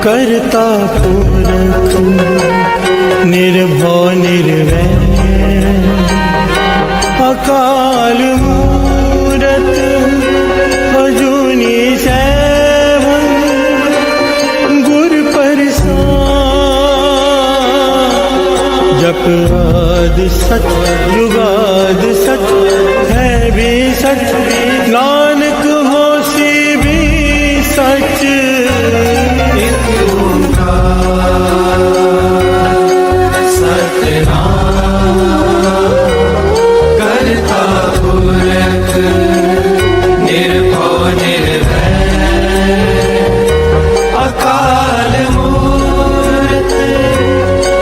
करता पुरख निर्भव निर्वैर अकाल मूरत अजूनी सैभं गुर प्रसाद। जप आदि सच जुगाद सच है भी सच, नानक होसी भी सच। करता पुरख निर्भव निर्वैर अकाल मूरत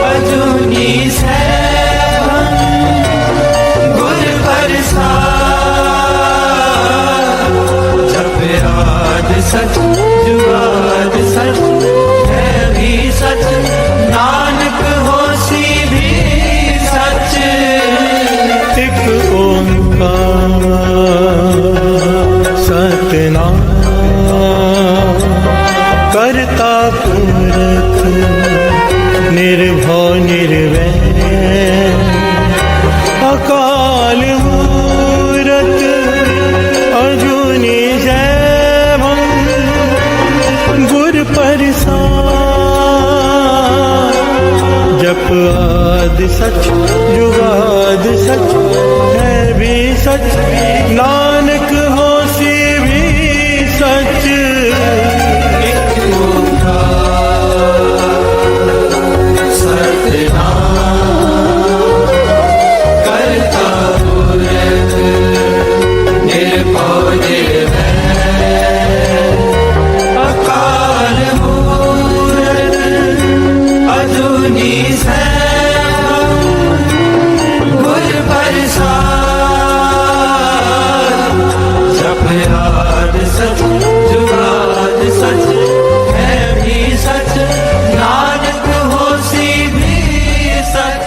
अजूनी सैभं गुर प्रसाद। जप आद सच जुगाद सच है भी सच, नानक होसी भी सच। एक ओंकार सतनाम करता पुरख निर्भव निर्वैर अकाल मूरत अजूनी सैभं गुर प्रसाद। जप आद सच जुगाद सच है भी सच, नानक होसी भी सच। एक ओंकार सतनाम करता पुरख निर्भव निर्वैर अकाल मूरत अजूनी सैभं गुर प्रसाद। जप आद सच जुगाद सच है भी सच, नानक होसी भी सच।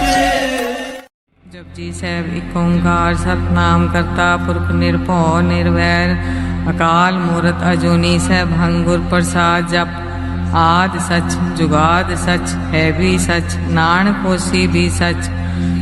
जपजी ਸਾਹਿਬ ਏਕ ਓੰਕਾਰ ਸਤਿਨਾਮ ਕਰਤਾ ਪੁਰਖ ਨਿਰਭਉ ਨਿਰਵੈਰ ਅਕਾਲ ਮੂਰਤ ਅਜੂਨੀ ਸੈਭੰ ਗੁਰ ਪ੍ਰਸਾਦ। ਜਪ ਆਦ ਸਚ ਜੁਗਾਦ ਸਚ ਹੈ ਵੀ ਸਚ, ਨਾਨਕ ਹੋਸੀ ਵੀ ਸਚ।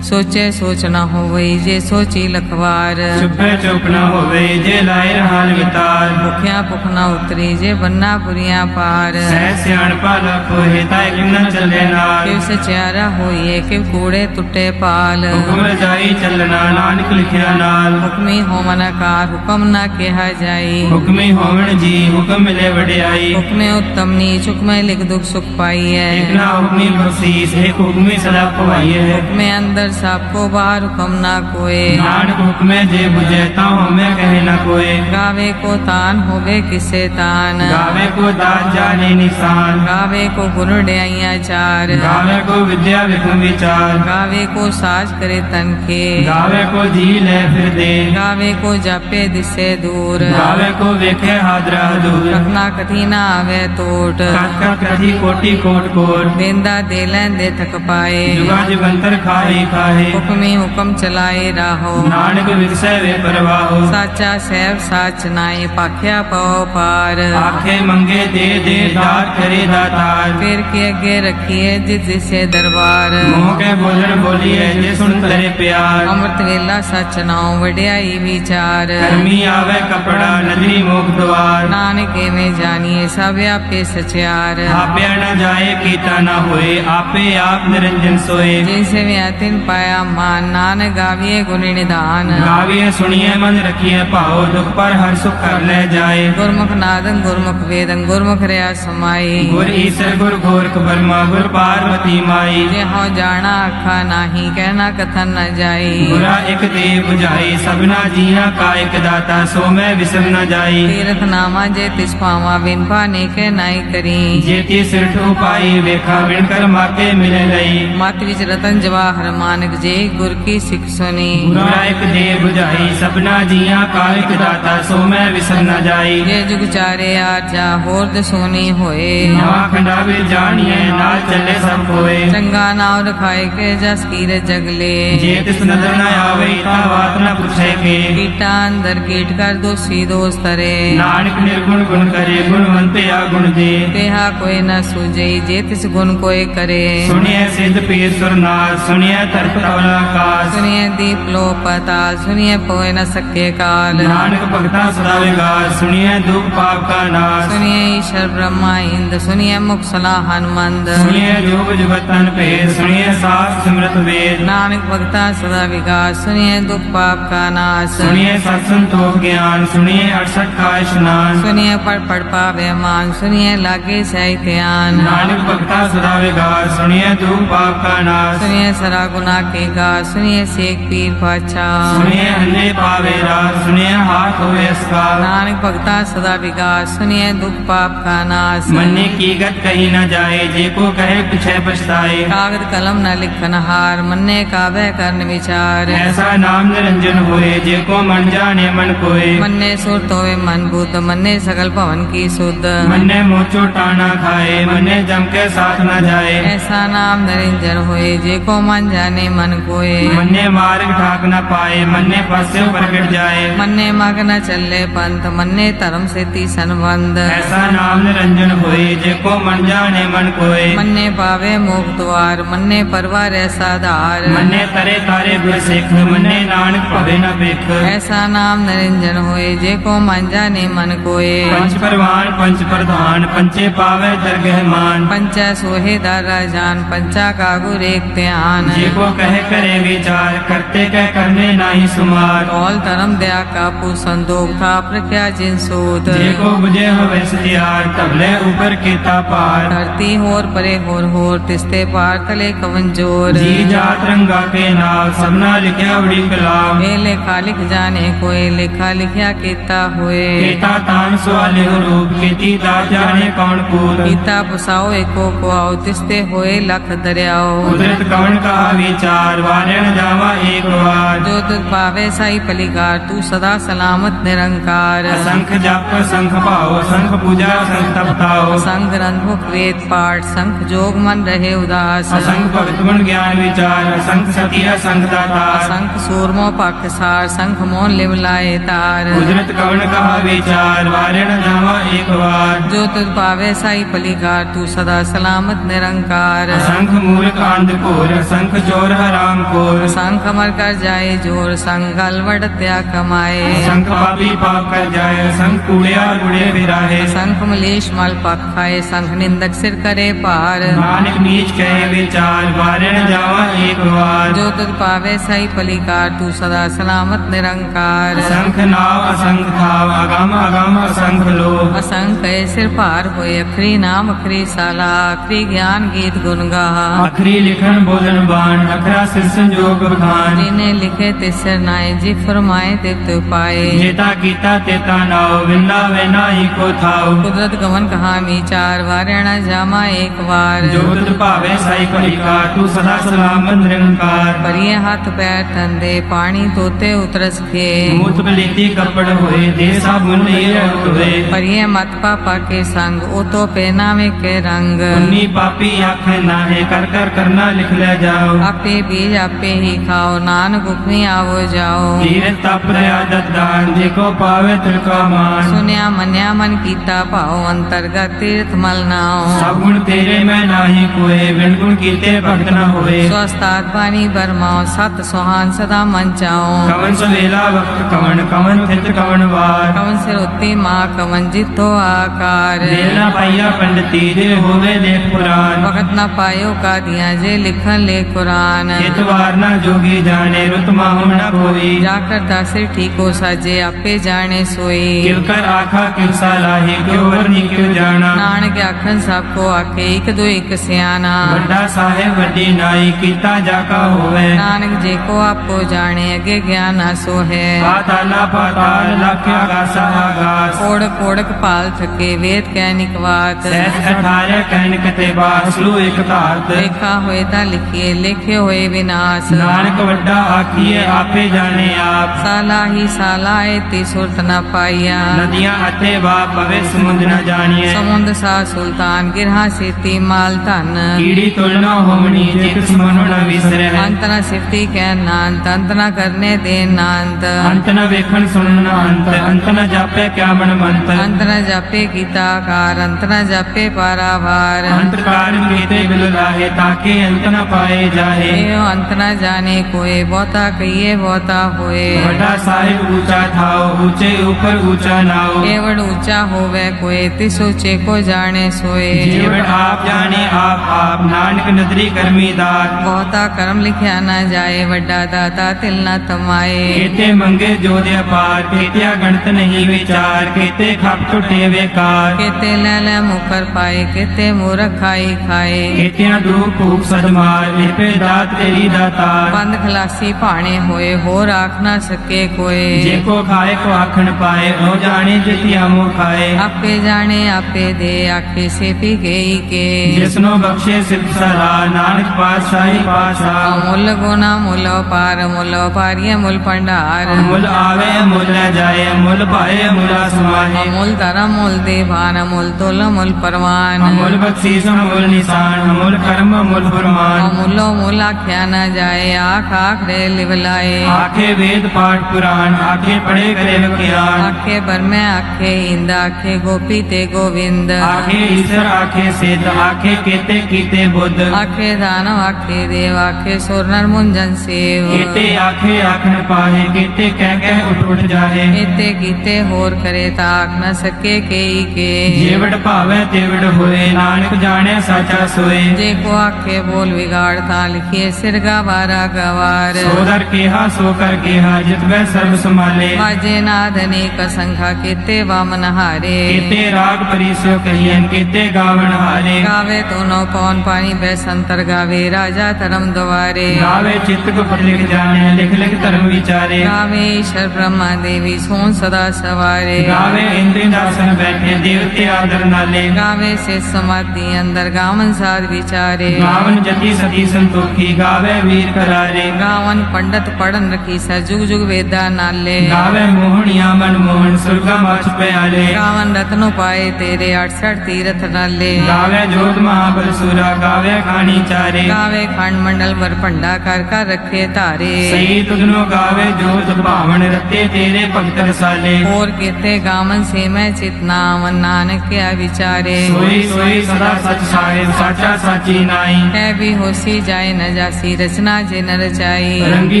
ਸੋਚੇ ਸੋਚ ਨਾ ਹੋਵਈ ਜੇ ਸੋਚੀ ਲਖਵਾਰ, ਚੁੱਪੇ ਚੁੱਪ ਨਾ ਹੋਵੇ ਜੇ ਲਾਇ ਰਹਾਨ ਵਿਤਾਰ। ਭੁਖਿਆ ਭੁਖ ਨਾ ਉਤਰੀ ਜੇ ਬੰਨਾ ਪੁਰੀਆਂ ਪਾਰ, ਸਹਿ ਸਿਆਣਪਾ ਲਖ ਹੋਏ ਤਾਂ ਕਿੰਨਾ ਚੱਲੇ ਨਾਲ। ਕਿਵ ਸਚਿਆਰਾ ਹੋਈਏ ਕਿਵ ਕੂੜੇ ਟੁੱਟੇ ਪਾਲ, ਹੁਕਮ ਰਜਾਈ ਚੱਲਣਾ ਨਾਨਕ ਲਿਖਿਆ ਨਾਲ। ਹੁਕਮੀ ਹੋਵਨ ਆਕਾਰ ਹੁਕਮ ਨਾ ਕਿਹਾ ਜਾਈ, ਹੁਕਮੀ ਹੋਵਣ ਜੀ ਹੁਕਮ ਮਿਲੇ ਵਡਿਆਈ। ਹੁਕਮੇ ਉੱਤਮ ਨੀਚ ਹੁਕਮੇ ਲਿਖ ਦੁਖ ਸੁਖ ਪਾਈਐ, ਇਕ ਨਾ ਹੁਕਮੀ ਬਖਸ਼ੀਸ ਇੱਕ ਹੁਕਮੀ ਸਦਾ ਪਵਾਈਏ। ਹੁਕਮੇ ਅੰਦਰ ਸਭ ਕੋ ਬਾਹਰ ਹੁਕਮ ਨਾ ਕੋਏ, ਨਾਨਕ ਹੁਕਮੇ ਜੇ ਬੁਝੇ ਤਾਂ ਹਉਮੈ ਕਹੇ ਨਾ ਕੋਏ। ਗਾਵੇ ਕੋ ਤਾਨ ਹੋਵੇ ਕਿਸੇ ਤਾਨ, ਗਾਵੇ ਕੋ ਦਾਤ ਜਾਣੇ ਨਿਸ਼ਾਨ। ਗਾਵੇ ਕੋ ਗੁਣ ਡਿਆਈਆਂ ਚਾਰ, ਗਾਵੇ ਕੋ ਵਿਦਿਆ ਵਿਖਮ ਵਿਚਾਰ। ਗਾਵੇ ਕੋ ਸਾਜ ਕਰੇ ਤਨ ਕੇ, ਗਾਵੇ ਕੋ ਜੀ ਲੈ ਫਿਰ ਦੇ। ਗਾਵੇ ਕੋ ਜਾਪੇ ਦਿਸੇ ਦੂਰ, ਗਾਵੇ ਕੋ ਵੇਖੇ ਹਾਦਰਾ ਦੂਰ। ਰਖਨਾ ਕਥੀ ਨਾ ਆਵੇ ਟੋਟ, ਕਤ ਕਤ ਕਥੀ ਕੋਟੀ ਕੋਟ ਕੋਟ। ਦੇਂਦਾ ਦੇ ਲੈਂਦੇ ਥਕ ਪਾਏ, ਜੁਗਾ ਜਗੰਤਰ ਖਾਹੀ ਖਾਹੇ। ਹੁਕਮੀ ਹੁਕਮ ਚਲਾਏ ਰਾਹੋ, ਨਾਨਕ ਵਿਗਸੈ ਵੇ ਪਰਵਾਹੋ। ਸਾਚਾ ਸਹਿਬ ਸਾਚ ਨਾਏ ਪਾਖਿਆ ਪਉ ਪਾਰ। ਆਖੇ ਮੰਗੇ ਦੇ ਦੇ ਦਾਤ ਕਰੇ ਦਾਤਾਰ। ਫਿਰ ਕੇ ਅੱਗੇ ਰੱਖੀਏ ਜਿਸ ਜਿਸੇ ਦਰਬਾਰ, ਮੋਹ ਕੇ ਬੋਲਣ ਬੋਲੀਏ ਜੇ ਸੁਣ ਤਰੇ ਪਿਆਰ। ਅੰਮ੍ਰਿਤ ਵੇਲਾ ਸਚ ਨਾਉ ਵਡਿਆਈ ਵਿਚਾਰ, ਕਰਮੀ ਆਵੇ ਕਪੜਾ ਨਦਰੀ ਮੋਖ ਦਵਾਰ। ਨਾਨਕ ਐਵੇਂ ਜਾਣੀਏ ਸਭ ਆਪੇ ਸਚਿਆਰ। ਆਪਿਆ ਨ ਜਾਏ ਕੀਤਾ ਨ ਹੋਏ ਆਪੇ ਆਪ ਨਿਰੰਜਨ ਸੋਏ। ਜਿਸੇ ਵਿਆ ਤਿਨ ਪਾਇਆ ਮਾਨ, ਨਾਨਕ ਗਾਵੀਏ ਗੁਣ ਨਿਧਾਨ। ਗਾਵੀਏ ਸੁਣੀਏ ਮਨ ਰੱਖੀਏ ਭਾਉ, ਦੁਖ ਪਰ ਹਰ ਸੁਖ ਕਰ ਲੈ ਜਾਏ। ਗੁਰਮੁਖ ਨਾਦੰ ਗੁਰਮੁਖ ਵੇਦੰ ਗੁਰਮੁਖ ਰਿਆ ਸਮਾਈ, ਗੁਰ ਈਸਰ ਗੁਰ ਗੋਰਖ ਬਰਮਾ ਗੁਰ ਪਾਰਵਤੀ ਮਾਈ। ਜੇ ਹਉ ਜਾਣਾ ਆਖਾ ਨਾਹੀ ਕਹਿਣਾ ਕਥਨ ਨ ਜਾਈ। ਗੁਰਾ ਇਕ ਦੇ 부ਝਾਈ ਸਭਨਾ ਜੀਆਂ ਕਾ ਇਕ ਦਾਤਾ, ਸੋ ਮੈਂ ਵਿਸਰ ਨ ਜਾਈ। ਤੀਰਥ ਨਾਮਾ ਜੇ ਤਿਸ ਪਾਵਾ ਬਿਨ ਭਾਨੇ ਕੇ ਨਾਈ ਕਰੀ, ਜੇ ਤੀ ਸਿਰ ਠੋ ਪਾਈ ਵੇਖਾ ਵਿਣ ਕਰ ਮਾਕੇ ਮਿਲੇ ਲਈ। ਮਤ ਵਿੱਚ ਰਤਨ ਜਵਾਹਰ ਮਾਨਕ ਜੇ ਗੁਰ ਕੀ ਸਿੱਖ ਸੁਣੀ। ਗੁਰਾ ਇੱਕ ਦੇ 부ਝਾਈ ਸਭਨਾ ਜੀਆਂ ਕਾ ਇੱਕ ਦਾਤਾ ਸੋ ਮੈਂ ਵਿਸਰ ਨਾ ਜਾਈ। ਜੇ ਜੁਗ ਚਾਰੇ ਆਰਜਾ ਹੋਰ ਦਸੋਨੀ ਹੋਏ। ਨਵਾਂ ਖੰਡਾ ਵਿੱਚ ਜਾਣੀਏ ਨਾਲ ਚੱਲੇ ਸਭ ਕੋਏ। ਚੰਗਾ ਨਾਮ ਰਖਾਏ ਕੇ ਜਸ ਕੀਰੇ ਜਗਲੇ। ਜੇ ਤਿਸ ਨਦਰ ਨਾ ਆਵੇ ਤਾ ਬਾਤ ਨਾ ਪੁੱਛੇ ਕੇ। ਕੀਟਾ ਅੰਦਰ ਕੀਟ ਕਰ ਦੋਸੀ ਦੋਸ ਤਰੇ। ਨਾਨਕ ਨਿਰਗੁਣ ਗੁਣ ਕਰੇ ਗੁਣਵੰਤਿਆ ਗੁਣ ਦੇ। तेहा कोई न सूझई जे तिस गुण कोई करे। ਸੁਣਿਐ ਸਿੱਧ ਪੀਰ ਸੁਰਨਾਰ ਸੁਣਿਐ ਤਰਪ ਤਵਲਾ ਆਕਾਸ। सुनिए दीप लो पताल सुनिए पोए न सके काल। ਨਾਨਕ ਭਗਤਾ ਸਦਾ ਵਿਗਾਸ ਸੁਣਿਐ ਦੁਖ ਪਾਪ ਕਾ ਨਾਸ। सुनिए ईश्वर ब्रह्मा इंद सुनिए मुख सलाह हनुमंद। ਸੁਣਿਐ ਜੋਗ ਜੁਗਤਨ ਭੇਦ ਸੁਣਿਐ ਸਾਸ ਸਿਮਰਤ ਵੇਦ। नानक भगता सदा विकास सुनिए दुख पाप का नाश। ਸੁਣਿਐ ਸਤ ਸੰਤੋਖ ਗਿਆਨ ਸੁਣਿਐ 68 ਕਾ ਇਸ਼ਨਾਨ। सुनिए पढ़ पावे मान सुनिए लागे सही ध्यान। ਨਾਨਕ ਭਗਤਾ ਸਦਾ ਵਿਗਾਸ ਸੁਣਿਐ ਦੁਖ ਪਾਪ ਕਾ ਨਾਸ। सुनिए सरा गुना के गा सुनिए शेख पीर पाछा। ਸੁਣਿਐ ਅੰਨੇ ਪਾਵੇ ਰਾਸ ਸੁਣਿਐ ਹਾਥ ਹੋਵੇ ਅਸਕਾ। नानक भगता सदा विकास सुनिए दुख पाप का नाश। ਮੰਨੇ ਕੀ ਗਤ ਕਹੀ ਨਾ ਜਾਏ ਜੇ ਕੋ ਕਹੇ ਪਿਛੈ ਪਛਤਾਏ। कागद कलम न लिखन हार मन्ने काबे करन विचार। ਐਸਾ ਨਾਮ ਨਿਰੰਜਨ ਹੋਏ ਜੇ ਕੋ ਮਨ ਜਾਣੇ ਮਨ ਕੋਏ। मन्ने सुरत होवे मन बुद्ध मन्ने सकल भवन की सुध। ਮੰਨੇ ਮੋਚੋ ਟਾਣਾ ਖਾਏ ਮੰਨੇ ਜਮ ਕੇ ਸਾਥ ਨਾ ਜਾਏ। ऐसा नाम निरंजन होए जे को मन जाने मन कोए। ਮੰਨੇ ਮਾਰਗ ਠਾਕ ਨਾ ਪਾਏ ਮੰਨੇ ਪਾਸੇ ਪ੍ਰਗਟ ਜਾਏ। मन्ने मग न चले पंथ मन्ने धर्म से ती संबंध। ਐਸਾ ਨਾਮ ਨਿਰੰਜਨ ਹੋਏ ਜੇ ਕੋ ਮਨ ਜਾਣੇ ਮਨ ਕੋਏ। मन्ने पावे मोख द्वार मन्ने परवार ऐसा धार। ਮੰਨੇ ਤਰੇ ਤਾਰੇ ਗੁਰ ਸਿੱਖ ਮੰਨੇ ਨਾਨਕ ਭਵੇ ਨਾ ਵੇਖ। ऐसा नाम निरंजन होए जे को मन जाने मन कोए। ਪੰਚ ਪਰਵਾਨ ਪੰਚ ਪ੍ਰਧਾਨ ਪੰਚੇ ਪਾਵੇ ਦਰਗਹਿ ਮਾਨ। पंचा सोहे दारा जान पंचा का गुर एक ध्यान। ਜੇ ਕੋ ਕਹੇ ਕਰੇ ਵਿਚਾਰ ਕਰਤੇ ਕਹਿ ਕਰਨੇ ਨਾਹੀ ਸੁਮਾਰ। कौल धर्म दया का संदोख था प्रख्या जिन सूत। ਜੇ ਕੋ ਬੁਝੇ ਹੋਵੇ ਸਤਿਆਰ ਤਬਲੇ ਉਪਰ ਕੀਤਾ ਪਾਰ। धरती होर परे होर तिस्ते पार तले कवन जोर। ਜੀ ਜਾਤ ਰੰਗਾ ਕੇ ਨਾਲ ਸਭਨਾ ਲਿਖਿਆ ਬੜੀ ਕਲਾਮ। ए लेखा लिख जाने कोई लेखा लिखिया केता होए। ਕੀਤਾ ਤਾਨ ਸਵਾਲੇ ਰੂਪ ਕੀਤੀ ਦਾ ਜਾਣੇ ਕੌਣ ਪੂਤ। पीता पुसाओ एको को आओ तिस्ते होए लख दरियाओ। ਕੁਦਰਤ ਕਵਣ ਕਹਾ ਵਿਚਾਰ ਵਾਰਣ ਜਾਵਾ ਏਕ ਵਾਰ। जो तुझ पावे साई पलिकार तू सदा सलामत निरंकार। असंख जप संख भाव संख पूजा संख तपताओ। संग ग्रंथ मुख वेद पाठ संख जोग मन रहे उदास। असंख भगत गुण ज्ञान विचार असंख सती असंख दातार। संख सूरमो पख सार संख मोन लिव लाए तार। कुदरत कवण कहा विचार वारण जावा एक बार। जो तुझ पावे साई पलिकार तू सदा सलामत निरंकार। असंख मूर्ख आंध घोर असंख चोर हराम खोर। संख मर कर जाए जोर संग अलवड़ त्या कमाए। असंख पापी पाप कर जाए असंख कूड़िया गुड़े विराहे। संख मलेश मल पख खाए संख निंदक सिर करे पार। नानक नीच कहे विचार वारण जावा एक बार। जो तुझ पावे साई पलिकार तू सदा सलामत निरंकार। असंख नाव असंख थाव अगम अगम असंख लोभ। असंख सिर पार होए अखरी नाम अखरी साला अखरी ज्ञान गीत गुण गा। अखरी लिखन बोलन बाण अखरा सिर संजोग बखान। जिन्हें लिखे तिसर नाय जी फरमाए तिप्त पाए। जेता कीता तेता नाव विंदा वे नाई को थाव। कुदरत गमन कहा विचार वारणा जामा एक बार। जो तुझ भावे साई पलिकार तू सदा सलामत निरंकार। परिये हाथ पैर ठंडे पानी तोते उतरस खे। मूत पलीती कपड़ होए दे साबुन रहत होए। परिये मत पापा के संग ओ तो पहनावे के रंग। उन्नी पापी आँख नाहे कर कर करना लिख ले जाओ। आपे बीज आपे ही खाओ नानक उपनी आवो जाओ। धीरज तप आदत दान देखो पावे तिलका मान। सुनिया मन्या मन कीता पाओ अंतर्गत तीर्थ मल नाओ। सब गुण तेरे में नाही कोए बिन गुण कीते भक्त न होए। स्वस्थात पानी बरमाओ सत सुहान सदा मन चाओ। कवन सवेला वक्त कवन कवन थित कवन वार। कवन सिर उत्ती माँ कवन जितो आकार। देर न पाइया पंडिती जे होवे देख पुराण। वक्त न पायो का दिया जे लिखन ले कुरान। चितवार न जोगी जाने रुत मान ताहु न कोई। जा करता सिर ठीको साजे आपे जाने सोई। किव कर आखा किव सलाही क्यों वरनी क्यों जाना। नानक आखन सबको आखे एक दो एक सियाना। वड्डा साहेब वड्डी नाई कीता जाका होवे। नानक जे को आपको जाने अगे ज्ञान आसो है। पाताला पाताल लख्या आगासा आगास। कोड़क कोड़क पाल थके वेद कहनिक बात। सहज 18 कहन कते बासलू एक धात। लिखा होए ता लिखिए लिखे होए विनाश। नानक वड्डा आखिए आपे जाने आप। साला ही साला ती सुरत न पाइया। नदियां अते वा पवे समुद्र न जानिए। समुद्र सा सुल्तान गिरहा सेती माल धन। कीड़ी तुलना होमनी जे किस मनो न विसरे। अंत न सिफती कह नांत अंत न करने दे नांत। अंत न वेखन सुनन अंत अंत न जापे क्या मन मंत। अंत न जापे गीता कार अंत न जापे पारावार। अंत कारण कीते बिल लाहे ताके अंत न पाए जाहे। एयो अंत न जाने कोई बहुता कहिए बहुता होए। वड्डा साहिब ऊंचा थाओ ऊंचे ऊपर ऊंचा नाओ। एवड़ ऊंचा होवे कोई तिस ऊंचे को जाने सोए। जीवड़ आप जाने आप नानक नदरी करमी दात। बहुता कर्म लिखया न जाए वड्डा दाता तिल न तमाए। केते मंगे जो दे पार केतिया गणत नहीं विचार। केते खप टुटे बेकार। केते ले मुकर पाए केते मूर्ख खाई खाए। केतिया धूप फूक सदमार लिपे दात तेरी दातार। बंद खलासी भाणे होए हो राख न सके कोई। जे को खाए को आखन पाए ओ जाने जितिया मुँह खाए। आपे जाने आपे दे आखे से पी गई के। जिसनो बख्शे सिद्ध सरा नानक पातशाही पासा। मुल गुना मुल पार मुल पारिय मुल भंडार। मुल आवे मुल न जाए मुल पाए मुला समाहे। अमूल धर्म मूल देवान अमूल तुल मूल परवान। अमूल बख्शीस अमूल निशान अमूल कर्म अमूल फरमान। अमूलो मूल आख्या न जाए आख आख रे लिवलाए। आखे वेद पाठ पुराण आखे पढ़े करे ज्ञान। आखे बर में आखे इंद आखे गोपी ते गोविंद। आखे ईश्वर आखे सिद्ध आखे केते कीते बुद्ध। आखे दानव आखे देव आखे सुर नर मुंजन सेव। केते आखे आखन पाहे केते कह कह उठ उठ जाहे। एते कीते होर करे ताक न सके केई के। जेवड़ भावे तेवड़ होए नानक जाने साचा सोए। जे को आखे बोल बिगाड़ ता लिखिए सिर गवारा गवार। सोदर केहा सोकर केहा जित वह सर्व संभाले। बाजे नाद अनेक संख्या केते वामन हारे। केते राग परिसो कहियन केते गावन हारे। गावे दोनों पौन पानी बैसंतर गावे राजा धर्म द्वारे। गावे चित्त को पढ़ लिख जाने लिख लिख धर्म विचारे। गावे ईश्वर ब्रह्मा देवी सोन सदा सवारे। गावे इंद्र दासन बैठे देवते आदर नाले। गावे से समाधि अंदर गावन साध विचारे। गावन जति सती संतोखी गावे वीर करारे। गावन पंडित पढ़न रखी सा जुग जुग वेदा नाले। गावे मोहनिया मन मोहन सुरगा मच प्याले। गावन रत्नो पाए तेरे 68 तीरथ नाले। गावे जोत महाबल सुरा गावे खानी चारे। गावे खंड मंडल बर भंडा कर रखे तारे। सही तुझनो गावे जोत भावन रते तेरे भक्त रसाले। और केते गावन से मैं चितनावन नानक क्या विचारे। सोई सोई सदा सच साहिब साचा साची नाई। है भी होसी जाए न जासी रचना जे न रचाई। रंगी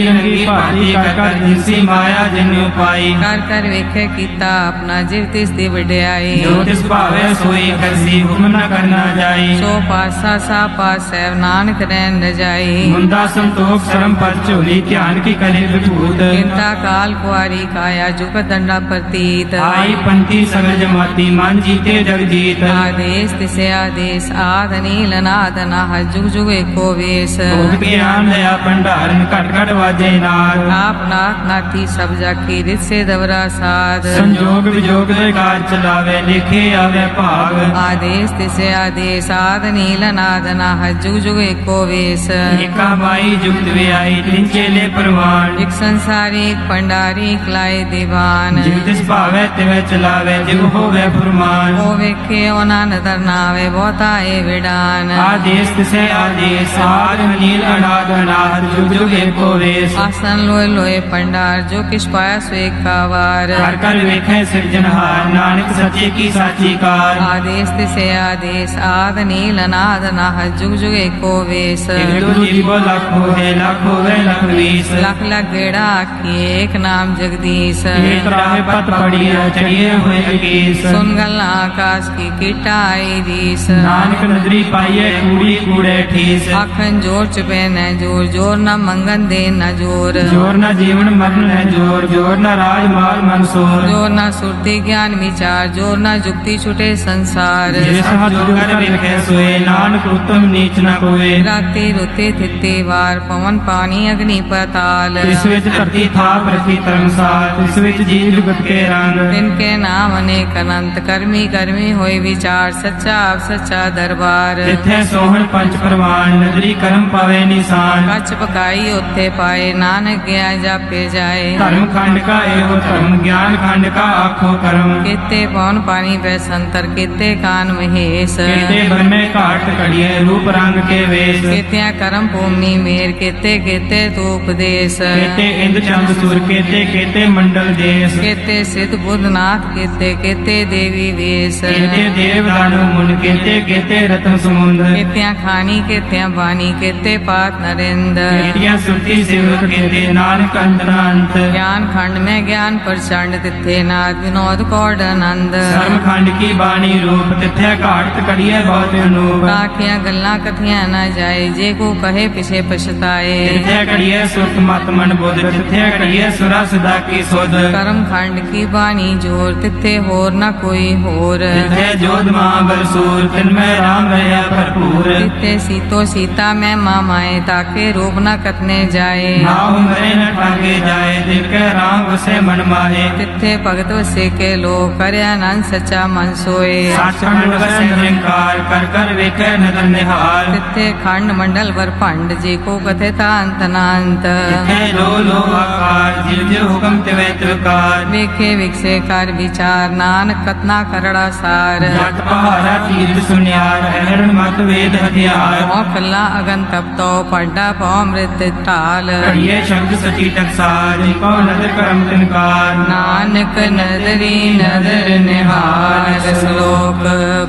रंगी भांति कर जिसी माया जन्यु पाई। कर वेखे कीता अपना जीव तिस दी वड्याई। जो तिस भावे सोई करसी हुक्म न करना जाई। सो पासा सा पास है नानक रैन न जाई। मुंदा संतोष शर्म पर चोली ध्यान की करे विभूत। चिंता काल कुआरी काया जुग दंडा प्रतीत। आई पंथी सगल जमाती मान जीते जग जीत। आदेश तिसे आदेश आद नील नाद नाह जुग जुग एको वेश। भोग ज्ञान दया भंडारन कट कट वाजे नाद। आप नाथ नाथी सब जाकी रित से दवरा साध। संजोग विजोग दे कार चलावे लिखे आवे भाग। आदेश तिसे आदेश आद नील नाद नाह जुग जुग एको वेश। एका बाई जुगत वे आई तिन चेले परवान। एक संसारी एक पंडारी एक लाए दीवान। जिव तिस भावे तिवे चलावे जिव होवे फुरमान। ओ वेखे ओना नदर नावे बहुता ए विडान। आदेश तिसे आदेश आद नील अनाद अनाद जुग जुग एको वेश। आसन लोए लोए पंडार जो किस पाया स्वे कावार। कर कर वेखे सिरजनहार नानक सचे की साची कार। आदेश तिसे आदेश आद नील अनाद नाह जुग जुग एको वेश। एक दो जीवो लाख होवे लाख होवे लख वीस। लख लख गेड़ा आखी एक नाम जगदीश। एक राह पत पड़ी चढ़िए हुए अकीस। सुन गल्ला आकाश की कीटा आई दीस। नानक नदरी पाइये कूड़ी कूड़े ठीस। आखन जोर चुपे न जोर जोर न मंगन दे न जोर जोर न जीवन मरण है जोर, जोर न राज माल मनसोर। जोर न सुरती ज्ञान विचार, जोर न जुक्ति छुटे संसार। जिस हाथ कर विखे सोए, नानक उत्तम नीच न कोय। राते रोते थिते वार, पवन पानी अग्नि पाताल। तिस विच धरती थाप रखी धर्मसाल, तिस विच जीव जुगत के रंग। तिनके नाम अनेक अनंत, करमी करमी होए विचार, सच्चा आप सच्चा दरबार। तिथे सोहन पंच परवान, नजरी करम पावे निशान। कछ पकाई उत्थे पाए, नानक गया जापे जाए। धर्म खंड का एवं धर्म, ज्ञान खंड का आखो कर्म। केते पवन पानी बैसंतर, केते कान महेश। केते बन घाट कड़िए, रूप रंग के वेश। केत्या करम भूमि मेर, केते केते तो उपदेश। केते इंद्र चंद सुर, केते केते मंडल देश। केते सिद्ध बुद्धनाथ, केते केते देवी वेश। केते देव दानव मुन, केते केते रत्न समुंद। केत्या खानी केत्या बानी, केते पात नरेंद। केतिया सुरती सिवत, केते नानक अंतरांत। ज्ञान खंड में ज्ञान प्रचंड, तिथे नाथ विनोद कौड आनंद। धर्म खंड की बाणी रूप, तिथे घाट कड़िए बहुत अनूप। ताकिया गल्ला कथिया न जाए, जे को कहे पिछे पछताए। तिथे कड़िए सुरत मत मन बुध, तिथे कड़िए सुरा सदा की सुध। कर्म खंड की बानी जोर, तिथे होर न कोई होर। तिथे जोध महाबल सूर, तिनमें राम रहा भरपूर। तिथे सीतो सीता में मामाए, ताके रूप न कथने जाए। नाव मरे न ठाके जाए, तिनके राम वसे मन माहे। तिथे भगत वसे के लोग, करे आनंद सच्चा मन सोए। साचखंड वसे निरंकार, कर कर वेखे नदन निहार। तिथे खंड मंडल वर पंड, जे को कथे ता अंत नांत। तिथे लो आकार, जिव जिव हुकम तिवे तिवकार। वेखे विकसे कर विचार, नानक कतना करड़ा सार। जट पहाड़ा तीर्थ सुनियार, हरण मत वेद हथियार। मोह कल्ला अगन तप तो, पड्डा पाओ मृत टाल। कड़िए शब्द सची टकसार, जिको नदर करम तिनकार। नानक नदरी नदर निहार। श्लोक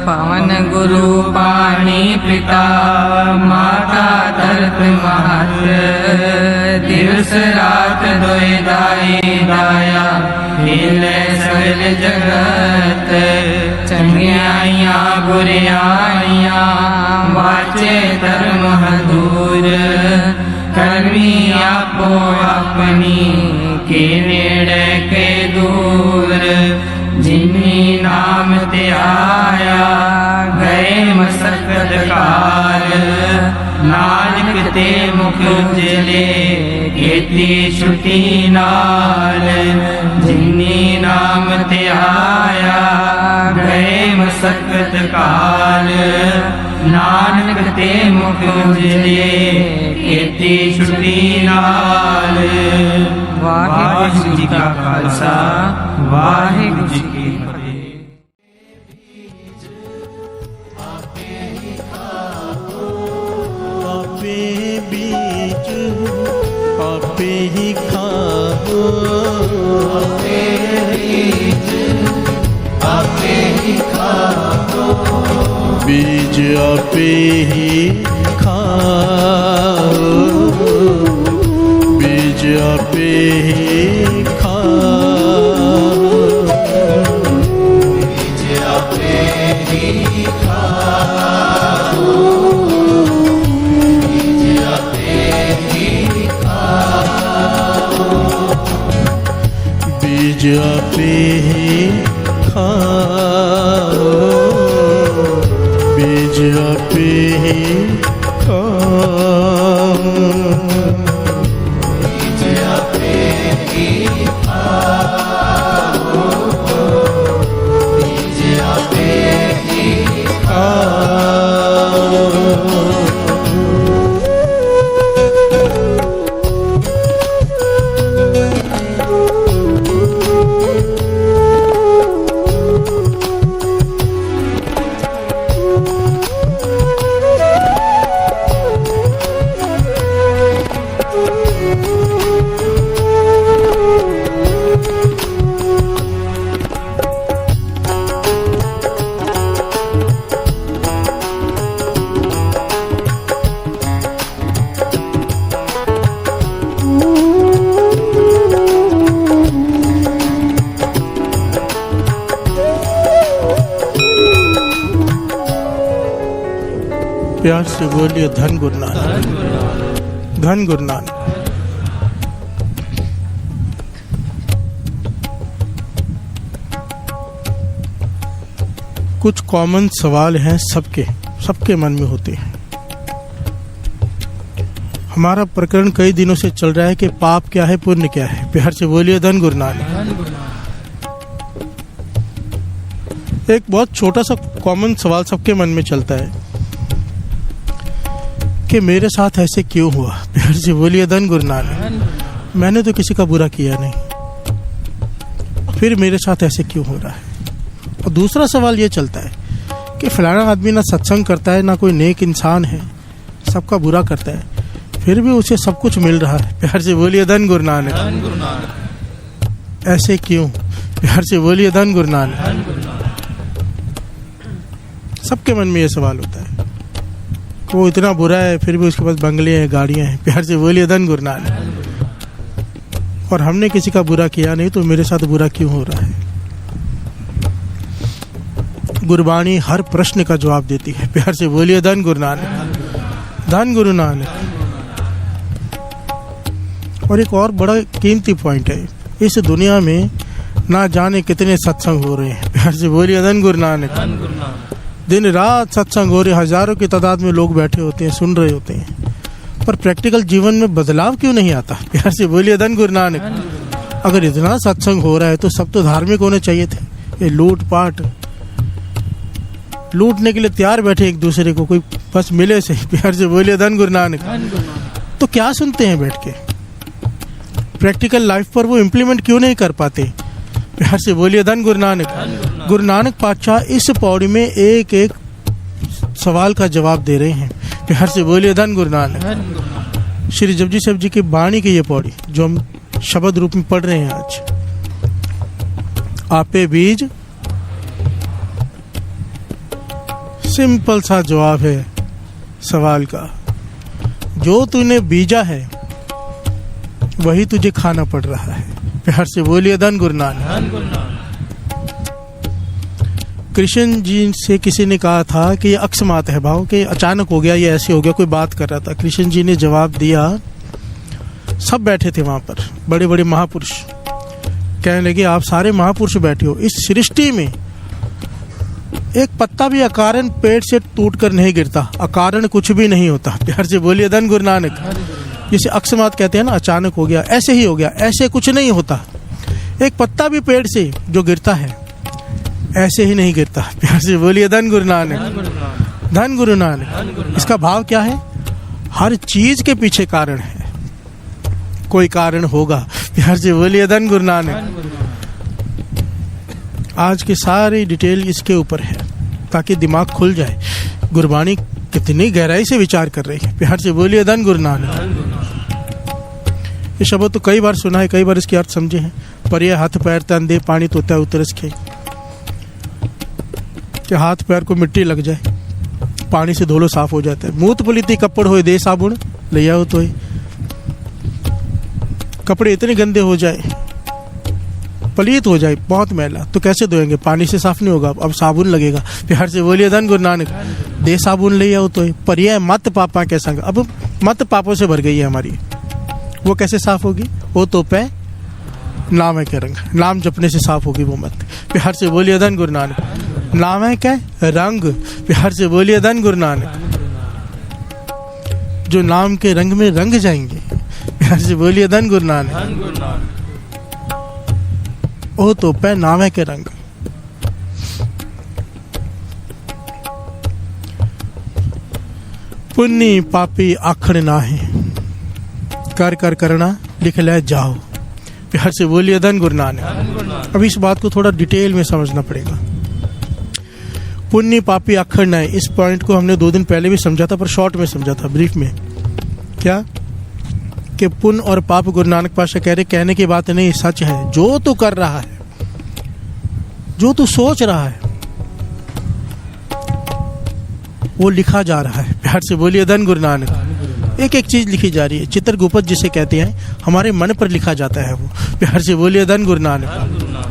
पवन गुरु पानी पिता, माता धरत महत। दिवस रात दोय दाई दाया, हिले सगल जगत। चंगियाइया बुरियाइया, वाचे धर्म दूर। करमी आपो अपनी, के नेड़े के दूर। जिन्नी नाम ते आया, गए मसकत काल। नानक ते मुख उजले, केती छुटी नाल। जिन्नी नाम ते आया, गए मसकत काल। नानक ते मुख उजले, केती छुटी नाल। वाहिगुरु जी का खालसा, वाहिगुरु जी की फतेह। आपे बीज आपे ही खाओ, आपे बीज आपे ही खाओ। बीज आपे ही खाओ, बीज आपे ही खाओ। बीज आपे ही खाओ, बीज आपे ही खाओ, बीज आपे ही खाओ। बीज आपे ही खाओ, बीज आपे ही खाओ। प्यार से बोलिए धन गुरु नानक, धन गुरु नानक। कुछ कॉमन सवाल हैं सबके मन में होते हैं। हमारा प्रकरण कई दिनों से चल रहा है कि पाप क्या है, पुण्य क्या है। प्यार से बोलिए धन गुरु नानक। एक बहुत छोटा सा कॉमन सवाल सबके मन में चलता है कि मेरे साथ ऐसे क्यों हुआ। प्यार से बोलिए धन गुरु नानक। मैंने तो किसी का बुरा किया नहीं, फिर मेरे साथ ऐसे क्यों हो रहा है। और दूसरा सवाल ये चलता है कि फलाना आदमी ना सत्संग करता है, ना कोई नेक इंसान है, सबका बुरा करता है, फिर भी उसे सब कुछ मिल रहा है। प्यार से बोलिए धन गुरु नानक। ऐसे क्यों। प्यार से बोलिए धन गुरु नानक। सबके मन में ये सवाल होता है, वो इतना बुरा है फिर भी उसके पास बंगले हैं, गाड़ियां हैं। प्यार से बोलिए धन गुरु नानक। और हमने किसी का बुरा किया नहीं, तो मेरे साथ बुरा क्यों हो रहा है। गुरबाणी हर प्रश्न का जवाब देती है। प्यार से बोलिए धन गुरु नानक। धन गुरु नानक। और एक और बड़ा कीमती पॉइंट है, इस दुनिया में ना जाने कितने सत्संग हो रहे हैं। प्यार से बोलिए धन गुरु नानक। दिन रात सत्संग हो रहे, हजारों की तादाद में लोग बैठे होते हैं, सुन रहे होते हैं, पर प्रैक्टिकल जीवन में बदलाव क्यों नहीं आता। प्यार से बोलिए धन गुरु नानक। अगर इतना सत्संग हो रहा है तो सब तो धार्मिक होने चाहिए थे। ये लूटपाट, लूटने के लिए तैयार बैठे एक दूसरे को, कोई बस मिले से। प्यार से बोलिए धन गुरु नानक। तो क्या सुनते हैं बैठ के, प्रैक्टिकल लाइफ पर वो इम्प्लीमेंट क्यों नहीं कर पाते। प्यार से बोलिए धन गुरु नानक। गुरु नानक पातशाह इस पौड़ी में एक एक सवाल का जवाब दे रहे हैं। प्यार से बोलिए धन गुरु नानक। श्री जपजी साहब जी की वाणी की ये पौड़ी जो हम शब्द रूप में पढ़ रहे हैं आज, आपे बीज, सिंपल सा जवाब है सवाल का। जो तूने बीजा है वही तुझे खाना पड़ रहा है। प्यार से बोलिए धन गुरु नानक। कृष्ण जी से किसी ने कहा था कि ये अकस्मात है भाव, कि अचानक हो गया, ये ऐसे हो गया, कोई बात कर रहा था। कृष्ण जी ने जवाब दिया, सब बैठे थे वहां पर, बड़े बड़े महापुरुष, कहने लगे आप सारे महापुरुष बैठे हो, इस सृष्टि में एक पत्ता भी अकारण पेड़ से टूट कर नहीं गिरता, अकारण कुछ भी नहीं होता। प्यार से बोलिए धन गुरु नानक। जिसे अकस्मात कहते हैं ना, अचानक हो गया, ऐसे ही हो गया, ऐसे कुछ नहीं होता। एक पत्ता भी पेड़ से जो गिरता है ऐसे ही नहीं गिरता। प्यार से बोलिए धन गुरु नानक। धन गुरु नानक। इसका भाव क्या है, हर चीज के पीछे कारण है, कोई कारण होगा। प्यार से बोलिए धन गुरु नानक। आज की सारी डिटेल इसके ऊपर है ताकि दिमाग खुल जाए। गुरबाणी कितनी गहराई से विचार कर रही है। प्यार से बोलिए धन गुरु नानक। ये शब्द तो कई बार सुना है, कई बार इसके अर्थ समझे हैं। पर ये हाथ पैर तन दे पानी तोता उतरस खे, कि हाथ पैर को मिट्टी लग जाए, पानी से धोलो साफ हो जाता है। मूत पलीती कपड़ होए दे साबुन ले आओ, तो कपड़े इतने गंदे हो जाए, पलीत हो जाए, बहुत मैला, तो कैसे धोएंगे, पानी से साफ नहीं होगा, अब साबुन लगेगा। प्यार से बोलिए धन गुरु नानक। दे साबुन ले आओ, तो पर यह मत पापा के संग, अब मत पापों से भर गई है हमारी, वो कैसे साफ होगी। वो तो पे नाम है क्या रंग, नाम जपने से साफ होगी वो मत। प्यार से बोलिए धन गुरु नानक। नाम है क्या रंग। प्यार से बोलिए धन गुरु नानक। जो नाम के रंग में रंग जाएंगे। प्यार से बोलिए धन गुरु नानक। ओ तो पे नाम है के रंग। पुण्य पापी आखड़ ना है, कर कर करना लिख ले जाओ। प्यार से बोलिए धन गुरु नानक। अब इस बात को थोड़ा डिटेल में समझना पड़ेगा। पुण्य पापी आखड़ ना है, इस पॉइंट को हमने 2 दिन पहले भी समझा था, पर शॉर्ट में समझा था, ब्रीफ में। क्या कि पुण्य और पाप गुरु नानक पातशाह कह रहे, कहने की बात नहीं, सच है। जो तू कर रहा है, जो तू सोच रहा है, वो लिखा जा रहा है। प्यार से बोलिए धन गुरु नानक। एक एक चीज लिखी जा रही है। चित्रगुप्त जिसे कहते हैं, हमारे मन पर लिखा जाता है वो। प्यार से बोलिए धन गुरु नानक।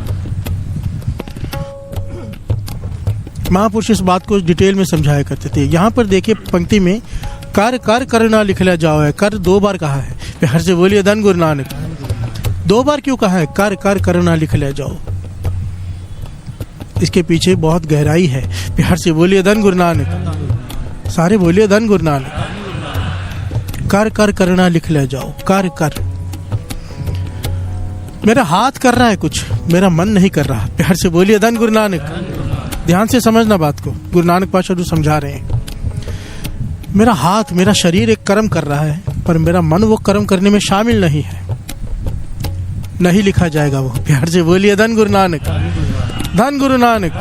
महापुरुष इस बात को डिटेल में समझाया करते थे। यहाँ पर देखिए पंक्ति में कर कर करना लिख लिया जाओ है, कर 2 बार कहा है। प्यार से बोलिए धन गुरु नानक। 2 बार क्यों कहा है, कर कर करना लिख लिया जाओ। इसके पीछे बहुत गहराई है। प्यार से बोलिए धन गुरु नानक। सारे बोलिए धन गुरु नानक। कर कर करना लिख ले जाओ, कर कर। मेरा हाथ कर रहा है कुछ, मेरा मन नहीं कर रहा। प्यार से बोलिए धन गुरु नानक। ध्यान से समझना बात को, गुरु नानक पातशाह जो समझा रहे हैं। मेरा हाथ, मेरा शरीर एक कर्म कर रहा है, पर मेरा मन वो कर्म करने में शामिल नहीं है, नहीं लिखा जाएगा वो। प्यार से बोलिए धन गुरु नानक। धन गुरु नानक।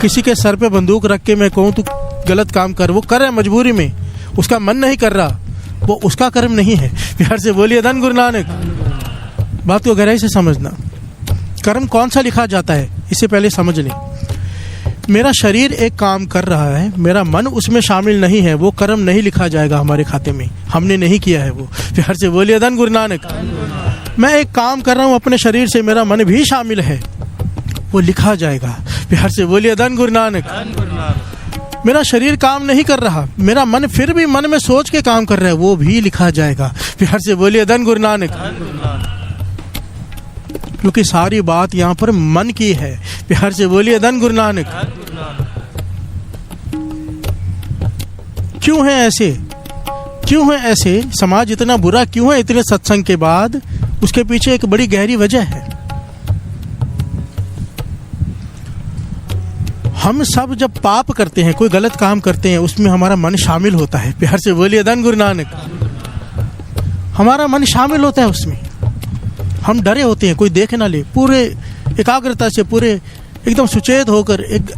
किसी के सर पे बंदूक रख के मैं कहूँ तू गलत काम कर, वो करे मजबूरी में, उसका मन नहीं कर रहा, वो उसका कर्म नहीं है। प्यार से बोलिए धन गुरु नानक। बात को गहराई से समझना। कर्म कौन सा लिखा जाता है इससे पहले समझ लें। मेरा शरीर एक काम कर रहा है, मेरा मन उसमें शामिल नहीं है, वो कर्म नहीं लिखा जाएगा हमारे खाते में, हमने नहीं किया है वो। प्यार से बोलिए धन गुरु नानक। मैं एक काम कर रहा हूँ अपने शरीर से, मेरा मन भी शामिल है, वो लिखा जाएगा। प्यार से बोलिए धन गुरु नानक। मेरा शरीर काम नहीं कर रहा, मेरा मन फिर भी मन में सोच के काम कर रहा है, वो भी लिखा जाएगा। प्यार से बोलिए धन गुरु नानक। क्योंकि सारी बात यहाँ पर मन की है। प्यार से बोलिए धन गुरु नानक। क्यों है ऐसे, क्यों है ऐसे? समाज इतना बुरा क्यों है इतने सत्संग के बाद? उसके पीछे एक बड़ी गहरी वजह है। हम सब जब पाप करते हैं, कोई गलत काम करते हैं, उसमें हमारा मन शामिल होता है। प्यार से बोलिए धन गुरु नानक। हमारा मन शामिल होता है उसमें, हम डरे होते हैं कोई देख ना ले, पूरे एकाग्रता से, पूरे एकदम सुचेत होकर, एक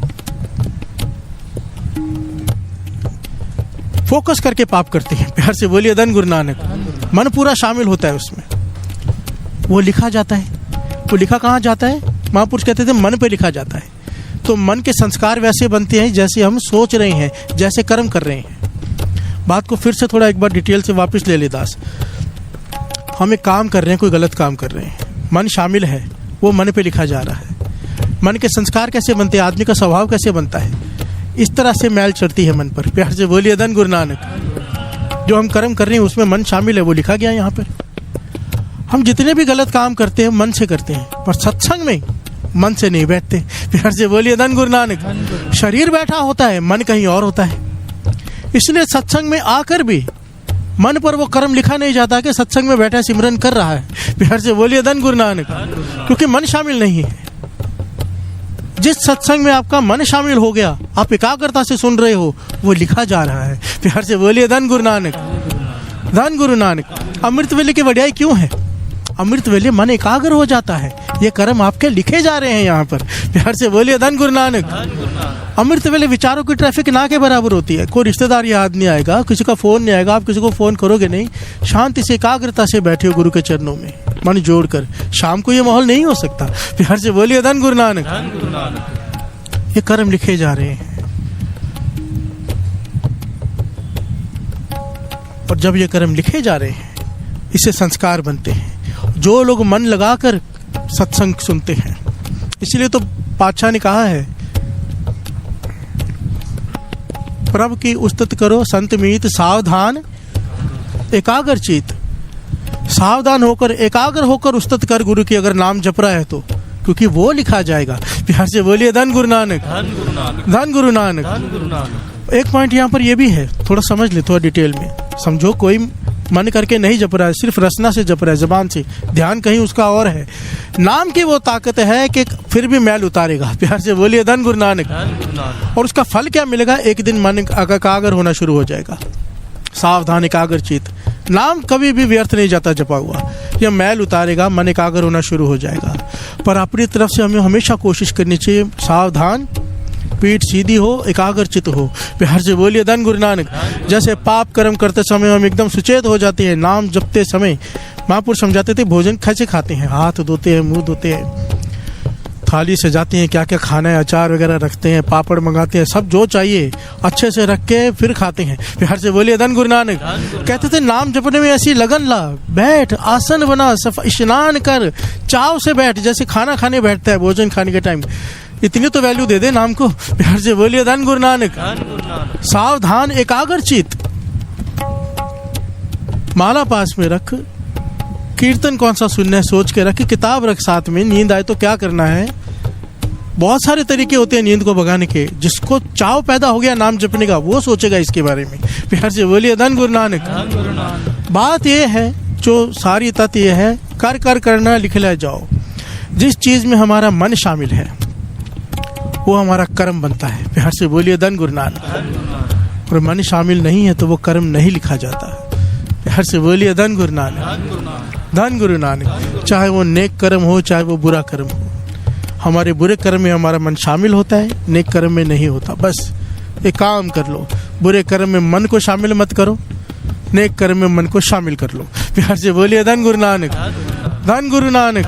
फोकस करके पाप करते हैं। प्यार से बोलिए धन गुरु नानक। मन पूरा शामिल होता है उसमें, वो लिखा जाता है। वो लिखा कहाँ जाता है? महापुरुष कहते थे मन पे लिखा जाता है। तो मन के संस्कार वैसे बनते हैं जैसे हम सोच रहे हैं, जैसे कर्म कर रहे हैं। बात को फिर से थोड़ा एक बार डिटेल से वापस ले ले दास। हम एक काम कर रहे हैं, कोई गलत काम कर रहे हैं, मन शामिल है, वो मन पे लिखा जा रहा है। मन के संस्कार कैसे बनते हैं, आदमी का स्वभाव कैसे बनता है, इस तरह से मैल चढ़ती है मन पर। प्यार से बोलिए धन गुरु नानक। जो हम कर्म कर रहे हैं उसमें मन शामिल है, वो लिखा गया यहाँ पर। हम जितने भी गलत काम करते हैं मन से करते हैं, पर सत्संग में मन से नहीं बैठते। प्यार से बोलिए धन गुरु नानक। शरीर बैठा होता है, मन कहीं और होता है। इसलिए सत्संग में आकर भी मन पर वो कर्म लिखा नहीं जाता कि सत्संग में बैठा सिमरन कर रहा है। प्यार से बोलिए धन गुरु नानक। क्योंकि मन शामिल नहीं है। जिस सत्संग में आपका मन शामिल हो गया, आप एकाग्रता से सुन रहे हो, वो लिखा जा रहा है। प्यार से बोलिए धन गुरु नानक। धन गुरु नानक। अमृत वेले की वड्याई क्यों है? अमृत वेले मन एकाग्र हो जाता है, ये कर्म आपके लिखे जा रहे हैं यहाँ पर। प्यार से बोलिए धन गुरु नानक। अमृत वेले विचारों की ट्रैफिक ना के बराबर होती है। कोई रिश्तेदार याद नहीं आएगा, किसी का फोन नहीं आएगा, आप किसी को फोन करोगे नहीं, शांति से एकाग्रता से बैठे हो गुरु के चरणों में मन जोड़कर। शाम को ये माहौल नहीं हो सकता। प्यार से बोलिए धन गुरु नानक। ये कर्म लिखे जा रहे हैं, और जब ये कर्म लिखे जा रहे हैं, इससे संस्कार बनते हैं। जो लोग मन लगाकर सत्संग सुनते हैं, इसलिए तो पातशाह ने कहा है, प्रभु की उस्तत करो संत मीत, सावधान एकाग्र चित। सावधान होकर, एकाग्र होकर उस्तत कर गुरु की, अगर नाम जप रहा है तो, क्योंकि वो लिखा जाएगा। प्यार से बोलिए धन गुरु नानक। धन गुरु नानक। एक पॉइंट यहाँ पर ये भी है, थोड़ा समझ ले, थोड़ा डिटेल में समझो। कोई मन करके नहीं जप रहा है, सिर्फ रसना से जप रहा है, जबान से, ध्यान कहीं उसका और है। नाम की वो ताकत है कि फिर भी मैल उतारेगा। प्यार से बोलिए धन गुरु नानक। और उसका फल क्या मिलेगा? एक दिन मन एकाग्र होना शुरू हो जाएगा। सावधान एकाग्र चित। नाम कभी भी व्यर्थ नहीं जाता जपा हुआ, यह मैल उतारेगा, मन एकाग्र होना शुरू हो जाएगा। पर अपनी तरफ से हमें हमेशा कोशिश करनी चाहिए, सावधान, पीठ सीधी हो, एकाग्रचित हो। प्यार से बोलिए धन गुरु नानक। जैसे पाप कर्म करते समय हम एकदम सुचेत हो जाते हैं, नाम जपते समय महापुरुष समझाते थे भोजन कैसे खाते हैं, हाथ धोते हैं, मुंह धोते हैं, थाली सजाते हैं, क्या क्या खाना है, अचार वगैरह रखते हैं, पापड़ मंगाते हैं, सब जो चाहिए अच्छे से रख के फिर खाते हैं। प्यार से बोलिए धन गुरु नानक। कहते थे नाम जपने में ऐसी लगन ला, बैठ, आसन बना, स्नान कर, चाव से बैठ, जैसे खाना खाने बैठता है भोजन खाने के टाइम। इतनी तो वैल्यू दे दे नाम को। प्यार से बोलिए धन गुरु नानक। सावधान एकाग्रचित। माला पास में रख, कीर्तन कौन सा सुनना है सोच के रख, किताब रख साथ में, नींद आए तो क्या करना है, बहुत सारे तरीके होते हैं नींद को भगाने के। जिसको चाव पैदा हो गया नाम जपने का, वो सोचेगा इसके बारे में। प्यार से बोलिए धन गुरु नानक। बात यह है, जो सारी तथ्य यह है, कर कर करना लिखला जाओ। जिस चीज में हमारा मन शामिल है वो हमारा कर्म बनता है। प्यार से बोलिए धन गुरु नानक। और मन शामिल नहीं है तो वो कर्म नहीं लिखा जाता। प्यार से बोलिए धन गुरु नानक। धन गुरु नानक। चाहे वो नेक कर्म हो चाहे वो बुरा कर्म हो, हमारे बुरे कर्म में हमारा मन शामिल होता है, नेक कर्म में नहीं होता। बस एक काम कर लो, बुरे कर्म में मन को शामिल मत करो, नेक कर्म में मन को शामिल कर लो। प्यार से बोलिए धन गुरु नानक। धन गुरु नानक।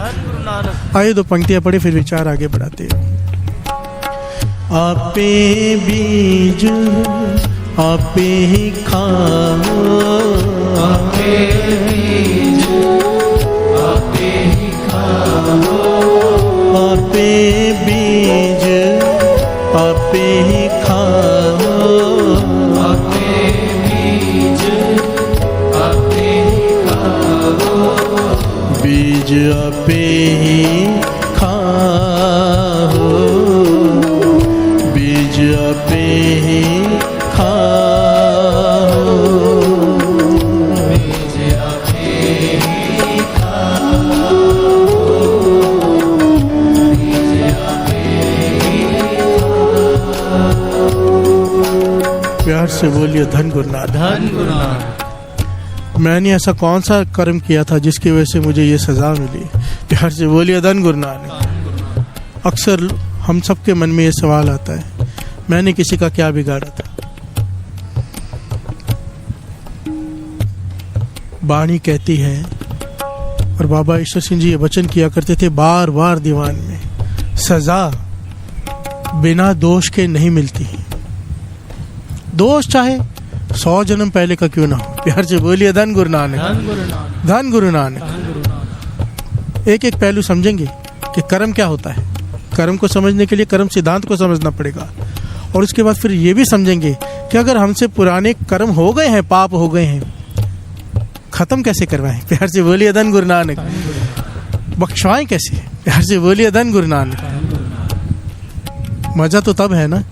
आइए 2 पंक्तियां पढ़े फिर विचार आगे बढ़ाते हैं। आपे बीज आपे ही खाओ, आपे बीज आपे ही खाओ, आपे बीज आपे ही खाओ, आपे बीज आपे ही खाओ, बीज आपे ही खाओ, बीज आपे ही खाओ, बीज आपे ही खाओ, बीज आपे ही खाओ। प्यार से बोलिए धन गुरु नानक। धन गुरु नानक। मैंने ऐसा कौन सा कर्म किया था जिसकी वजह से मुझे ये सजा मिली? प्यार से बोलिए धन गुरु नानक। अक्सर हम सबके मन में ये सवाल आता है, मैंने किसी का क्या बिगाड़ा था? वाणी कहती है, और बाबा ईश्वर सिंह जी ये वचन किया करते थे बार बार दीवान में, सजा बिना दोष के नहीं मिलती। दोष चाहे 100 जन्म पहले का क्यों ना हो। प्यार से बोलिए धन गुरु नानक। धन गुरु नानक। धन गुरु नानक। धन गुरु नानक। एक एक पहलू समझेंगे कि कर्म क्या होता है। कर्म को समझने के लिए कर्म सिद्धांत को समझना पड़ेगा, और उसके बाद फिर ये भी समझेंगे कि अगर हमसे पुराने कर्म हो गए हैं, पाप हो गए हैं, खत्म कैसे करवाएं। प्यार से बोलिए धन गुरु नानक। बख्शवाएं कैसे। प्यार से बोलिए धन गुरु नानक। मजा तो तब है ना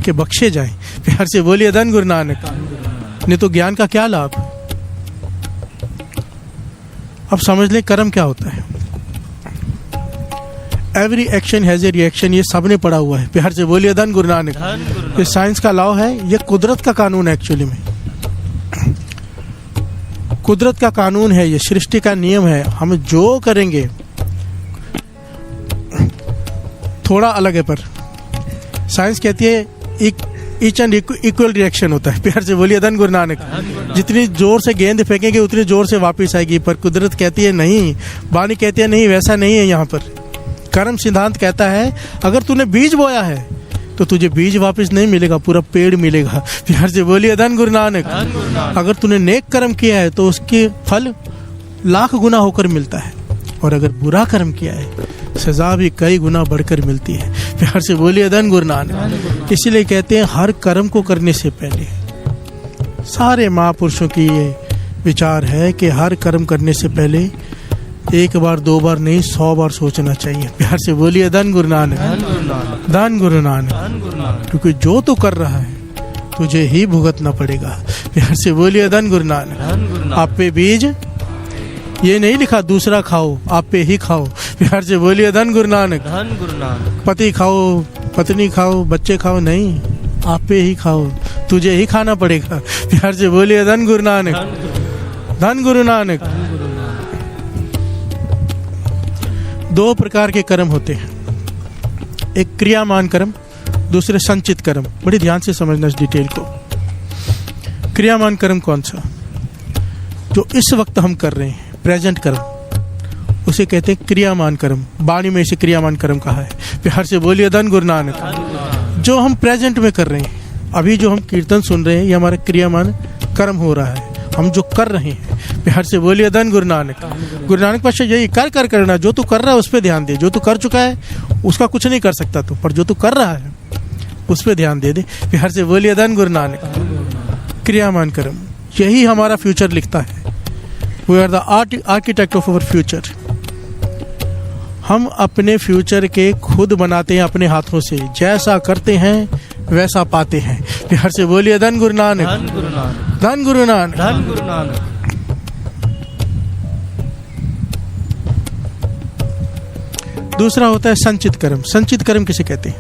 कि बख्शे जाएं। प्यार से बोलिए धन गुरु नानक। नहीं तो ज्ञान का क्या लाभ। अब समझ लें कर्म क्या होता है। Every action has a reaction, ये सबने पढ़ा हुआ है। प्यार से बोलिए धन गुरु नानक। ये साइंस का लॉ है, ये कुदरत का कानून है। एक्चुअली में कुदरत का कानून है, ये सृष्टि का नियम है। हम जो करेंगे, थोड़ा अलग है पर साइंस कहती है ईच एंड इक्वल रिएक्शन होता है। प्यार से बोलिए धन गुरु नानक। जितनी जोर से गेंद फेंकेंगे उतनी जोर से वापस आएगी, पर कुदरत कहती है नहीं, वाणी कहती है नहीं, वैसा नहीं है। यहाँ पर कर्म सिद्धांत कहता है अगर तूने बीज बोया है तो तुझे बीज वापस नहीं मिलेगा, पूरा पेड़ मिलेगा। प्यार से बोलिए धन गुरु नानक। अगर तूने नेक कर्म किया है तो उसके फल लाख गुना होकर मिलता है, और अगर बुरा कर्म किया है सजा भी कई गुना बढ़कर मिलती है। प्यार से बोलिए धन गुरु नानक। इसीलिए कहते हैं हर कर्म को करने से पहले, सारे महापुरुषों की ये विचार है कि हर कर्म करने से पहले 1 बार 2 बार नहीं 100 बार सोचना चाहिए। प्यार से बोलिए धन गुरु नानक। धन गुरु नानक। क्योंकि जो तू कर रहा है तुझे ही भुगतना पड़ेगा। प्यार से बोलिए धन गुरु नानक। आप पे बीज ये नहीं लिखा दूसरा खाओ, आप पे ही खाओ। प्यार से बोलिए धन गुरु नानक। धन गुरु नानक। पति खाओ, पत्नी खाओ, बच्चे खाओ, नहीं, आप पे ही खाओ, तुझे ही खाना पड़ेगा। प्यार से बोलिए धन गुरु नानक। धन गुरु नानक। 2 प्रकार के कर्म होते हैं, एक क्रियामान कर्म, दूसरे संचित कर्म। बड़ी ध्यान से समझना इस डिटेल को। क्रियामान कर्म कौन सा? जो इस वक्त हम कर रहे हैं, प्रेजेंट कर्म, उसे कहते हैं क्रियामान कर्म। वाणी में इसे क्रियामान कर्म कहा है। प्यार से बोलिए धन गुरु नानक। जो हम प्रेजेंट में कर रहे हैं, अभी जो हम कीर्तन सुन रहे हैं, ये हमारा क्रियामान कर्म हो रहा है, हम जो कर रहे हैं। प्यार से बोलिए धन गुरु नानक। गुरु नानक पातशाह यही कर करना, जो तू कर रहा है उस पर ध्यान दे। जो तू कर चुका है उसका कुछ नहीं कर सकता तू, पर जो तू कर रहा है उस पर ध्यान दे दे। प्यार से बोलिए धन गुरु नानक। क्रियामान कर्म यही हमारा फ्यूचर लिखता है। We are the architect of our future. हम अपने फ्यूचर के खुद बनाते हैं अपने हाथों से, जैसा करते हैं वैसा पाते हैं। प्यार से बोलिए धन गुरु नानक, धन गुरु नानक, धन गुरु नानक। धन गुरु नानक। दूसरा होता है संचित कर्म। संचित कर्म किसे कहते हैं?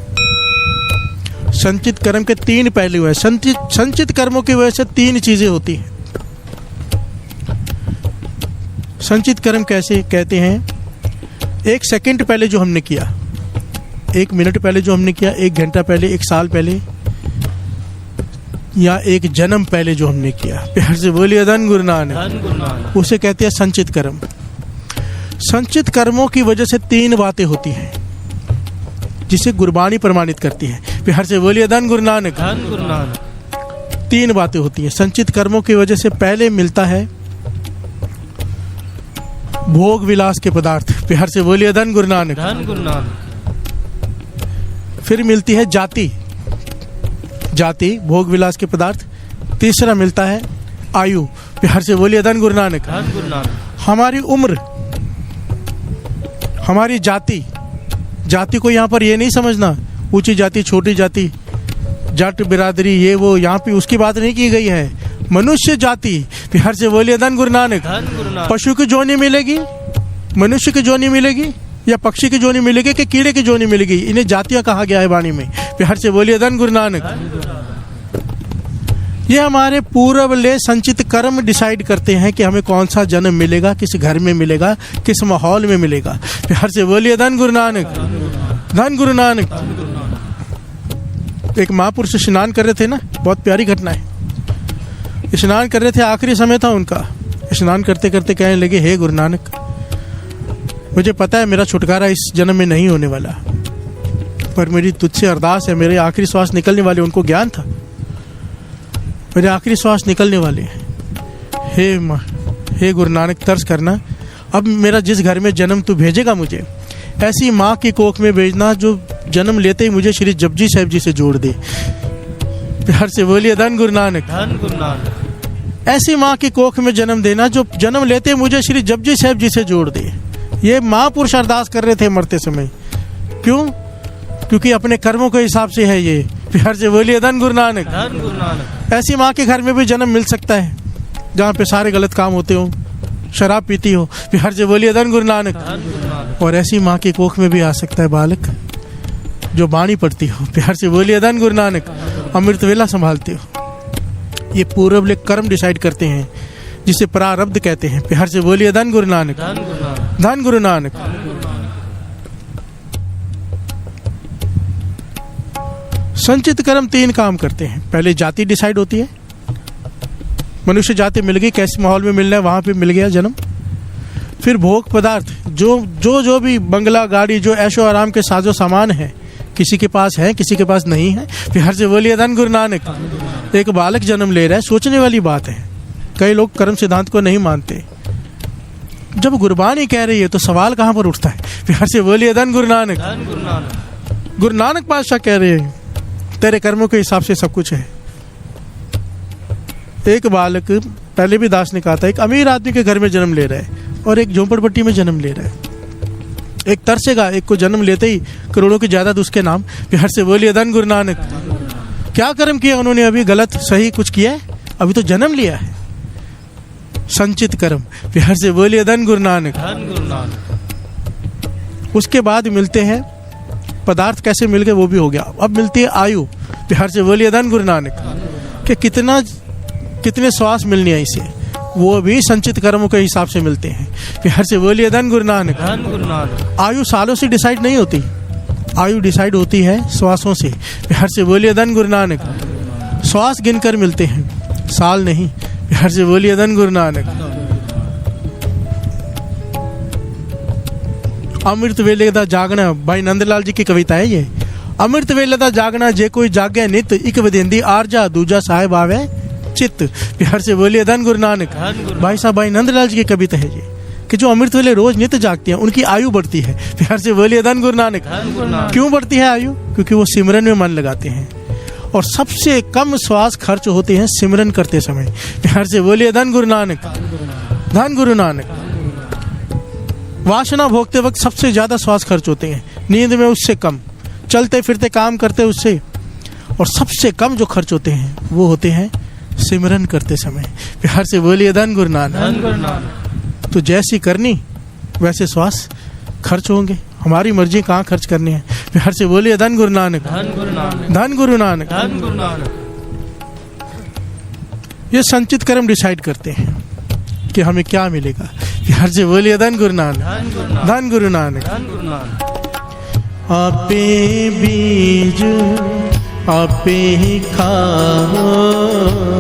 संचित कर्म के 3 पहलू हैं। संचित कर्मों की वजह से 3 चीजें होती हैं। संचित कर्म कैसे कहते हैं? 1 सेकंड पहले जो हमने किया, 1 मिनट पहले जो हमने किया, 1 घंटा पहले, 1 साल पहले, या 1 जन्म पहले जो हमने किया। प्यार से बोलिए धन गुरु नानक, धन गुरु नानक। उसे कहते हैं संचित कर्म। संचित कर्मों की वजह से 3 बातें होती हैं जिसे गुरबानी प्रमाणित करती है। प्यार से बोलिए धन गुरु नानक, धन गुरु नानक। 3 बातें होती हैं संचित कर्मों की वजह से। पहले मिलता है भोग विलास के पदार्थ। प्यार से बोलिए धन गुरु नानक। धन गुरु नानक। फिर मिलती है जाति, जाति भोग विलास के पदार्थ। तीसरा मिलता है आयु। प्यार से बोलिए धन गुरु नानक। धन गुरु नानक। हमारी उम्र, हमारी जाति। जाति को यहाँ पर ये नहीं समझना ऊंची जाति छोटी जाति, जाट बिरादरी ये वो, यहाँ पे उसकी बात नहीं की गई है। मनुष्य जाति। प्यार से बोलिए धन गुरु नानक। धन गुरु नानक। पशु की जोनी मिलेगी, मनुष्य की जोनी मिलेगी, या पक्षी की जोनी मिलेगी, कि कीड़े की जोनी मिलेगी? इन्हें जातियां कहा गया है वाणी में। प्यार से बोलिए धन गुरु नानक। ये हमारे पूर्वले संचित कर्म डिसाइड करते हैं कि हमें कौन सा जन्म मिलेगा, किस घर में मिलेगा, किस माहौल में मिलेगा। प्यार से बोलिए धन गुरु नानक, धन गुरु नानक। एक महापुरुष स्नान कर रहे थे ना, बहुत प्यारी घटना है। स्नान कर रहे थे, आखिरी समय था उनका। स्नान करते करते कहने लगे, हे गुरु नानक, मुझे पता है मेरा छुटकारा इस जन्म में नहीं होने वाला, पर मेरी तुझसे अरदास है, मेरे आखिरी श्वास निकलने वाले। उनको ज्ञान था मेरे आखिरी श्वास निकलने वाले हैं। हे गुरु नानक, तरस करना, अब मेरा जिस घर में जन्म तू भेजेगा मुझे, ऐसी माँ की कोख में भेजना जो जन्म लेते ही मुझे श्री जपजी साहब जी से जोड़ दे। प्यार से बोलिए धन गुरु नानक। धन गुरु नानक। ऐसी माँ की कोख में जन्म देना जो जन्म लेते ही मुझे श्री जपजी साहब जी से जोड़ दे। ये महापुरुष अरदास कर रहे थे मरते समय। क्यों? क्योंकि अपने कर्मों के हिसाब से है ये। प्यार से बोलिए धन गुरु नानक। धन गुरु नानक। ऐसी माँ के घर में भी जन्म मिल सकता है जहाँ पे सारे गलत काम होते हो, शराब पीती हो। प्यार से बोलिए धन गुरु नानक। धन गुरु नानक। और ऐसी माँ की कोख में भी आ सकता है बालक जो बाणी पढ़ती हो। प्यार से बोलिए धन गुरु नानक। अमृत वेला संभालते हो। ये पूर्वले कर्म डिसाइड करते हैं जिसे प्रारब्ध कहते हैं। प्यार से बोलिए धन गुरु नानक। धन गुरु नानक। धन गुरु नानक। संचित कर्म 3 काम करते हैं। पहले जाति डिसाइड होती है, मनुष्य जाति मिल गई, कैसे माहौल में मिलना है वहां पे मिल गया जन्म। फिर भोग पदार्थ, जो भी बंगला गाड़ी, जो ऐशो आराम के साजो सामान है, किसी के पास है किसी के पास नहीं है। प्यार से बोलिए धन गुरु नानक। एक बालक जन्म ले रहा है, सोचने वाली बात है। कई लोग कर्म सिद्धांत को नहीं मानते। जब गुरबानी कह रही है तो सवाल कहां पर उठता है? प्यार से बोलिए धन गुरु नानक। धन गुरु नानक। गुरु नानक पातशाह कह रहे हैं तेरे कर्मों के हिसाब से सब कुछ है। एक बालक, पहले भी दास ने कहा था, एक अमीर आदमी के घर में जन्म ले रहा है और एक झोंपड़पट्टी में जन्म ले रहा है। एक तरसेगा, एक को जन्म लेते ही करोड़ों की जायदाद उसके नाम। प्यार से बोलिए धन गुरु नानक। क्या कर्म किया उन्होंने? अभी गलत सही कुछ किया है? अभी तो जन्म लिया है। संचित कर्म। प्यार से बोलिए धन गुरु नानक। धन गुरु नानक। उसके बाद मिलते हैं पदार्थ, कैसे मिल गए वो भी हो गया। अब मिलती है आयु। प्यार से बोलिए धन गुरु नानक। कि कितने श्वास मिलनी है इसे, वो भी संचित कर्मों के हिसाब से मिलते हैं। प्यार से बोलिए धन गुरु नानक। धन गुरु नानक। आयु सालों से डिसाइड नहीं होती, आयु डिसाइड होती है श्वासों से। प्यार से बोलिए धन गुरु नानक। श्वास गिनकर मिलते हैं, साल नहीं। प्यार से बोलिए धन गुरु नानक। अमृत वेले दा जागना, भाई नंदलाल जी की कविता है ये। अमृत वेले दा जागना, जे कोई जागे नित, इक वदेंदी आरजा, दूजा साहेब आवे चित्त। प्यार से बोलिए धन गुरु नानक। भाई साहब, भाई नंदलाल जी की कविता है ये, कि जो अमृत वेले रोज नित्य जागते हैं उनकी आयु बढ़ती है। प्यार से बोलिए धन गुरु नानक। क्यों बढ़ती है आयु? क्योंकि वो सिमरन में मन लगाते हैं। और सबसे कम श्वास खर्च होते हैं सिमरन करते समय। प्यार से बोलिए धन गुरु नानक। धन गुरु नानक। वासना भोगते वक्त सबसे ज्यादा श्वास खर्च होते हैं, नींद में उससे कम, चलते फिरते काम करते उससे, और सबसे कम जो खर्च होते हैं वो होते हैं सिमरन करते समय। प्यार से बोलिए धन गुरु नानक। धन गुरु नानक। तो जैसी करनी वैसे श्वास खर्च होंगे, हमारी मर्जी कहाँ खर्च करनी है। प्यार से बोलिए धन गुरु नानक। धन गुरु नानक। धन गुरु नानक। धन गुरु नानक। ये संचित कर्म डिसाइड करते हैं कि हमें क्या मिलेगा। प्यार से बोलिए धन गुरु नानक। धन गुरु नानक। धन गुरु नानक। धन गुरु नानक। आपे बीज आपे ही खाओ,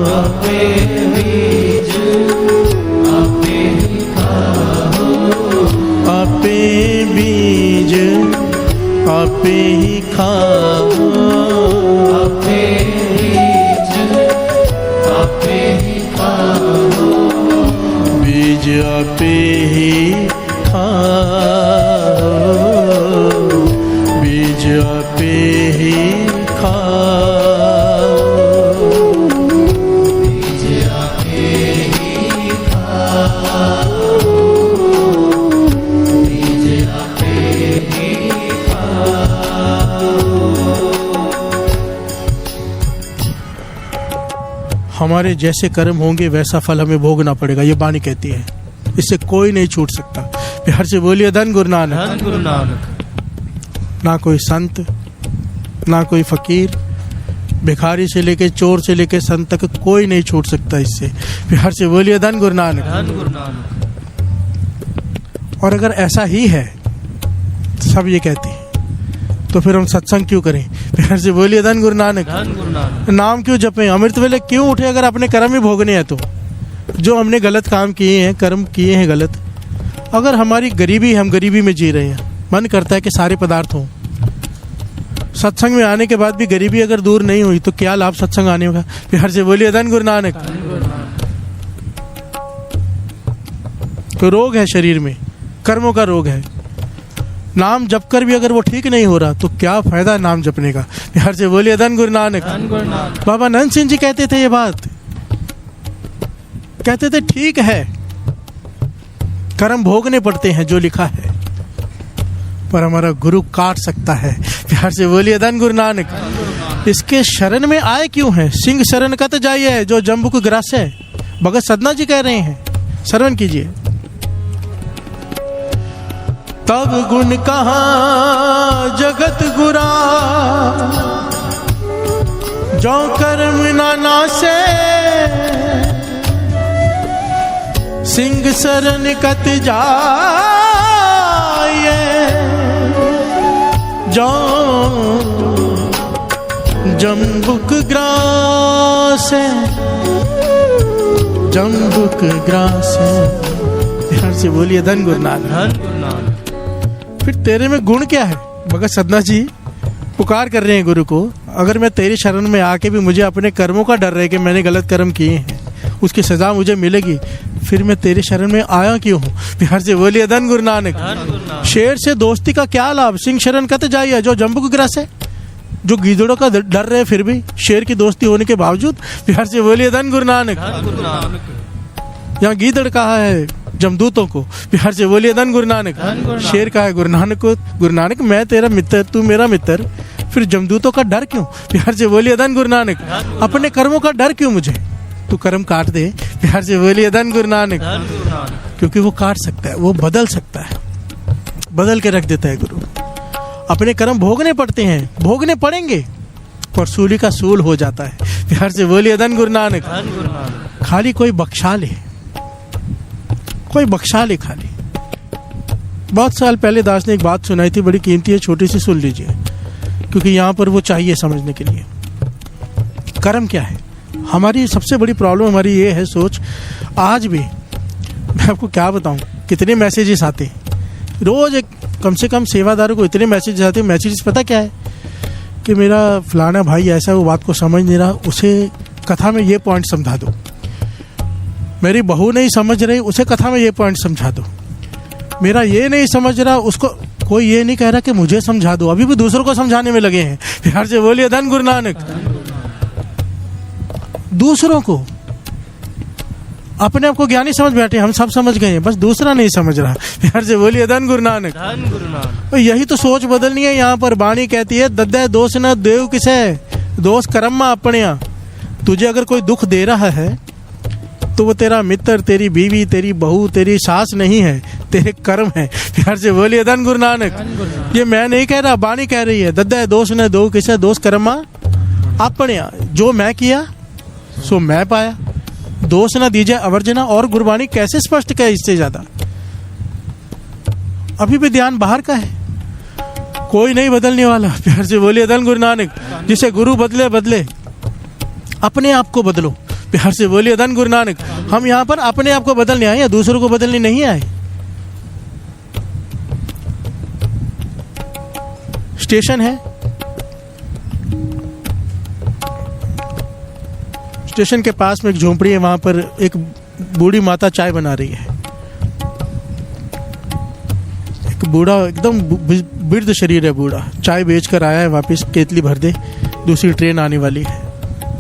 आपे बीज आपे ही खाओ, आपे बीज आपे ही खाओ, आपे बीज आपे ही खाओ, बीज आपे ही खाओ, बीज आपे ही खाओ, बीज आपे ही खाओ, बीज आपे ही खाओ। हमारे जैसे कर्म होंगे वैसा फल हमें भोगना पड़ेगा, ये वाणी कहती है, इससे कोई नहीं छूट सकता। प्यार से बोलिए धन गुरु नानक। धन गुरु नानक। ना कोई संत, ना कोई फकीर, भिखारी से लेके चोर से लेके संत तक कोई नहीं छूट सकता इससे। प्यार से बोलिए धन गुरु नानक। धन गुरु नानक। और अगर ऐसा ही है, सब ये कहते हैं, तो फिर हम सत्संग क्यों करें। प्यार से बोलिए धन गुरु नानक। धन गुरु नानक। नाम क्यों जपें, अमृत वेले क्यों उठे अगर अपने कर्म ही भोगने हैं तो। जो हमने गलत काम किए हैं, कर्म किए हैं गलत, अगर हमारी गरीबी, हम गरीबी में जी रहे हैं, मन करता है कि सारे पदार्थ हों, सत्संग में आने के बाद भी गरीबी अगर दूर नहीं हुई तो क्या लाभ सत्संग आने का। प्यार से बोलिए धन गुरु नानक। तो रोग है शरीर में, कर्मों का रोग है, नाम जप कर भी अगर वो ठीक नहीं हो रहा तो क्या फायदा नाम जपने का। प्यार से बोलिए धन गुरु नानक। धन गुरु नानक। बाबा नंद सिंह जी कहते थे ये बात, कहते थे ठीक है कर्म भोगने पड़ते हैं जो लिखा है, पर हमारा गुरु काट सकता है। प्यार से बोलिए धन गुरु नानक। इसके शरण में आए क्यों हैं, सिंह शरण कत जाइए जो जम्बुक ग्रास है। भगत सदना जी कह रहे हैं, श्रवण कीजिए। तब गुण कहाँ जगत गुरा, जो कर्म ना नासे, सिंह शरण कत जाइए जो जम्बुक ग्रास है, जम्बुक ग्रास है। प्यार से बोलिए धन गुरु नानक। धन गुरु नानक। फिर तेरे में गुण क्या है। भगत सदना जी पुकार कर रहे हैं गुरु को, अगर मैं तेरी शरण में आके भी मुझे अपने कर्मों का डर रहे कि मैंने गलत कर्म किए हैं, उसकी सजा मुझे मिलेगी, फिर मैं तेरी शरण में आया क्यों हूँ। प्यार से बोलिए धन गुरु नानक। शेर से दोस्ती का क्या लाभ, सिंह शरण कत जाइए जो जम्बुक ग्रास है। जो गीदड़ों का डर रहे फिर भी शेर की दोस्ती होने के बावजूद। प्यार से बोलिए धन गुरु नानक। यहाँ गीदड़ कहा है जमदूतों को, प्यार से बोलिए धन गुरु नानक। शेर कहा है गुरु नानक को, गुरु नानक मैं तेरा मित्र, तू मेरा मित्र, फिर जमदूतों का डर क्यों। प्यार से बोलिए धन गुरु नानक। अपने कर्मों का डर क्यों मुझे, तू कर्म काट दे। प्यार से बोलिए धन गुरु नानक। क्योंकि वो काट सकता है, वो बदल सकता है, बदल के रख देता है गुरु। अपने कर्म भोगने पड़ते हैं, भोगने पड़ेंगे, पर सूली का सूल हो जाता है। प्यार से बोलिए धन गुरु नानक। खाली कोई बख्शा ले, कोई बख्शा ले खाली। बहुत साल पहले दास ने एक बात सुनाई थी, बड़ी कीमती है, छोटी सी सुन लीजिए, क्योंकि यहाँ पर वो चाहिए समझने के लिए। कर्म क्या है। हमारी सबसे बड़ी प्रॉब्लम हमारी ये है सोच। आज भी मैं आपको क्या बताऊं, कितने मैसेजेस आते हैं रोज, एक कम से कम सेवादारों को इतने मैसेजेस आते हैं। मैसेजेस पता क्या है कि मेरा फलाना भाई ऐसा, वो बात को समझ नहीं रहा, उसे कथा में ये पॉइंट समझा दो। मेरी बहू नहीं समझ रही, उसे कथा में ये पॉइंट समझा दो। मेरा ये नहीं समझ रहा, उसको कोई ये नहीं कह रहा कि मुझे समझा दो, अभी भी दूसरों को समझाने में लगे हैं। प्यार से बोलिए धन गुरु नानक। दूसरों को, अपने आप को ज्ञानी समझ बैठे, हम सब समझ गए हैं, बस दूसरा नहीं समझ रहा। प्यार से बोलिए धन गुरु नानक। धन गुरु नानक। तो यही तो सोच बदलनी है। यहाँ पर वाणी कहती है दद्दे दोष न देव किसे, दोष कर्म में अपने। तुझे अगर कोई दुख दे रहा है तो वो तेरा मित्र, तेरी बीवी, तेरी बहू, तेरी सास नहीं है, तेरे कर्म है। प्यार से बोलिए धन गुरु नानक। ये मैं नहीं कह रहा, वाणी कह रही है। दद्दे दोष न दो किसे, दोष कर्म अपने। जो मैं किया सो मैं पाया, दोष न दीजिए अवर्जना। और गुरबाणी कैसे स्पष्ट कहे इससे ज्यादा। अभी भी ध्यान बाहर का है, कोई नहीं बदलने वाला। प्यार से बोलिए धन गुरु नानक। जिसे गुरु बदले बदले, अपने आप को बदलो। प्यार से बोलिए धन गुरु नानक। हम यहाँ पर अपने आप को बदलने आए या दूसरों को बदलने नहीं आए। स्टेशन है, स्टेशन के पास में एक झोंपड़ी है, वहां पर एक बूढ़ी माता चाय बना रही है। एक बूढ़ा एकदम वृद्ध शरीर है, बूढ़ा चाय बेचकर आया है वापस, केतली भर दे, दूसरी ट्रेन आने वाली है।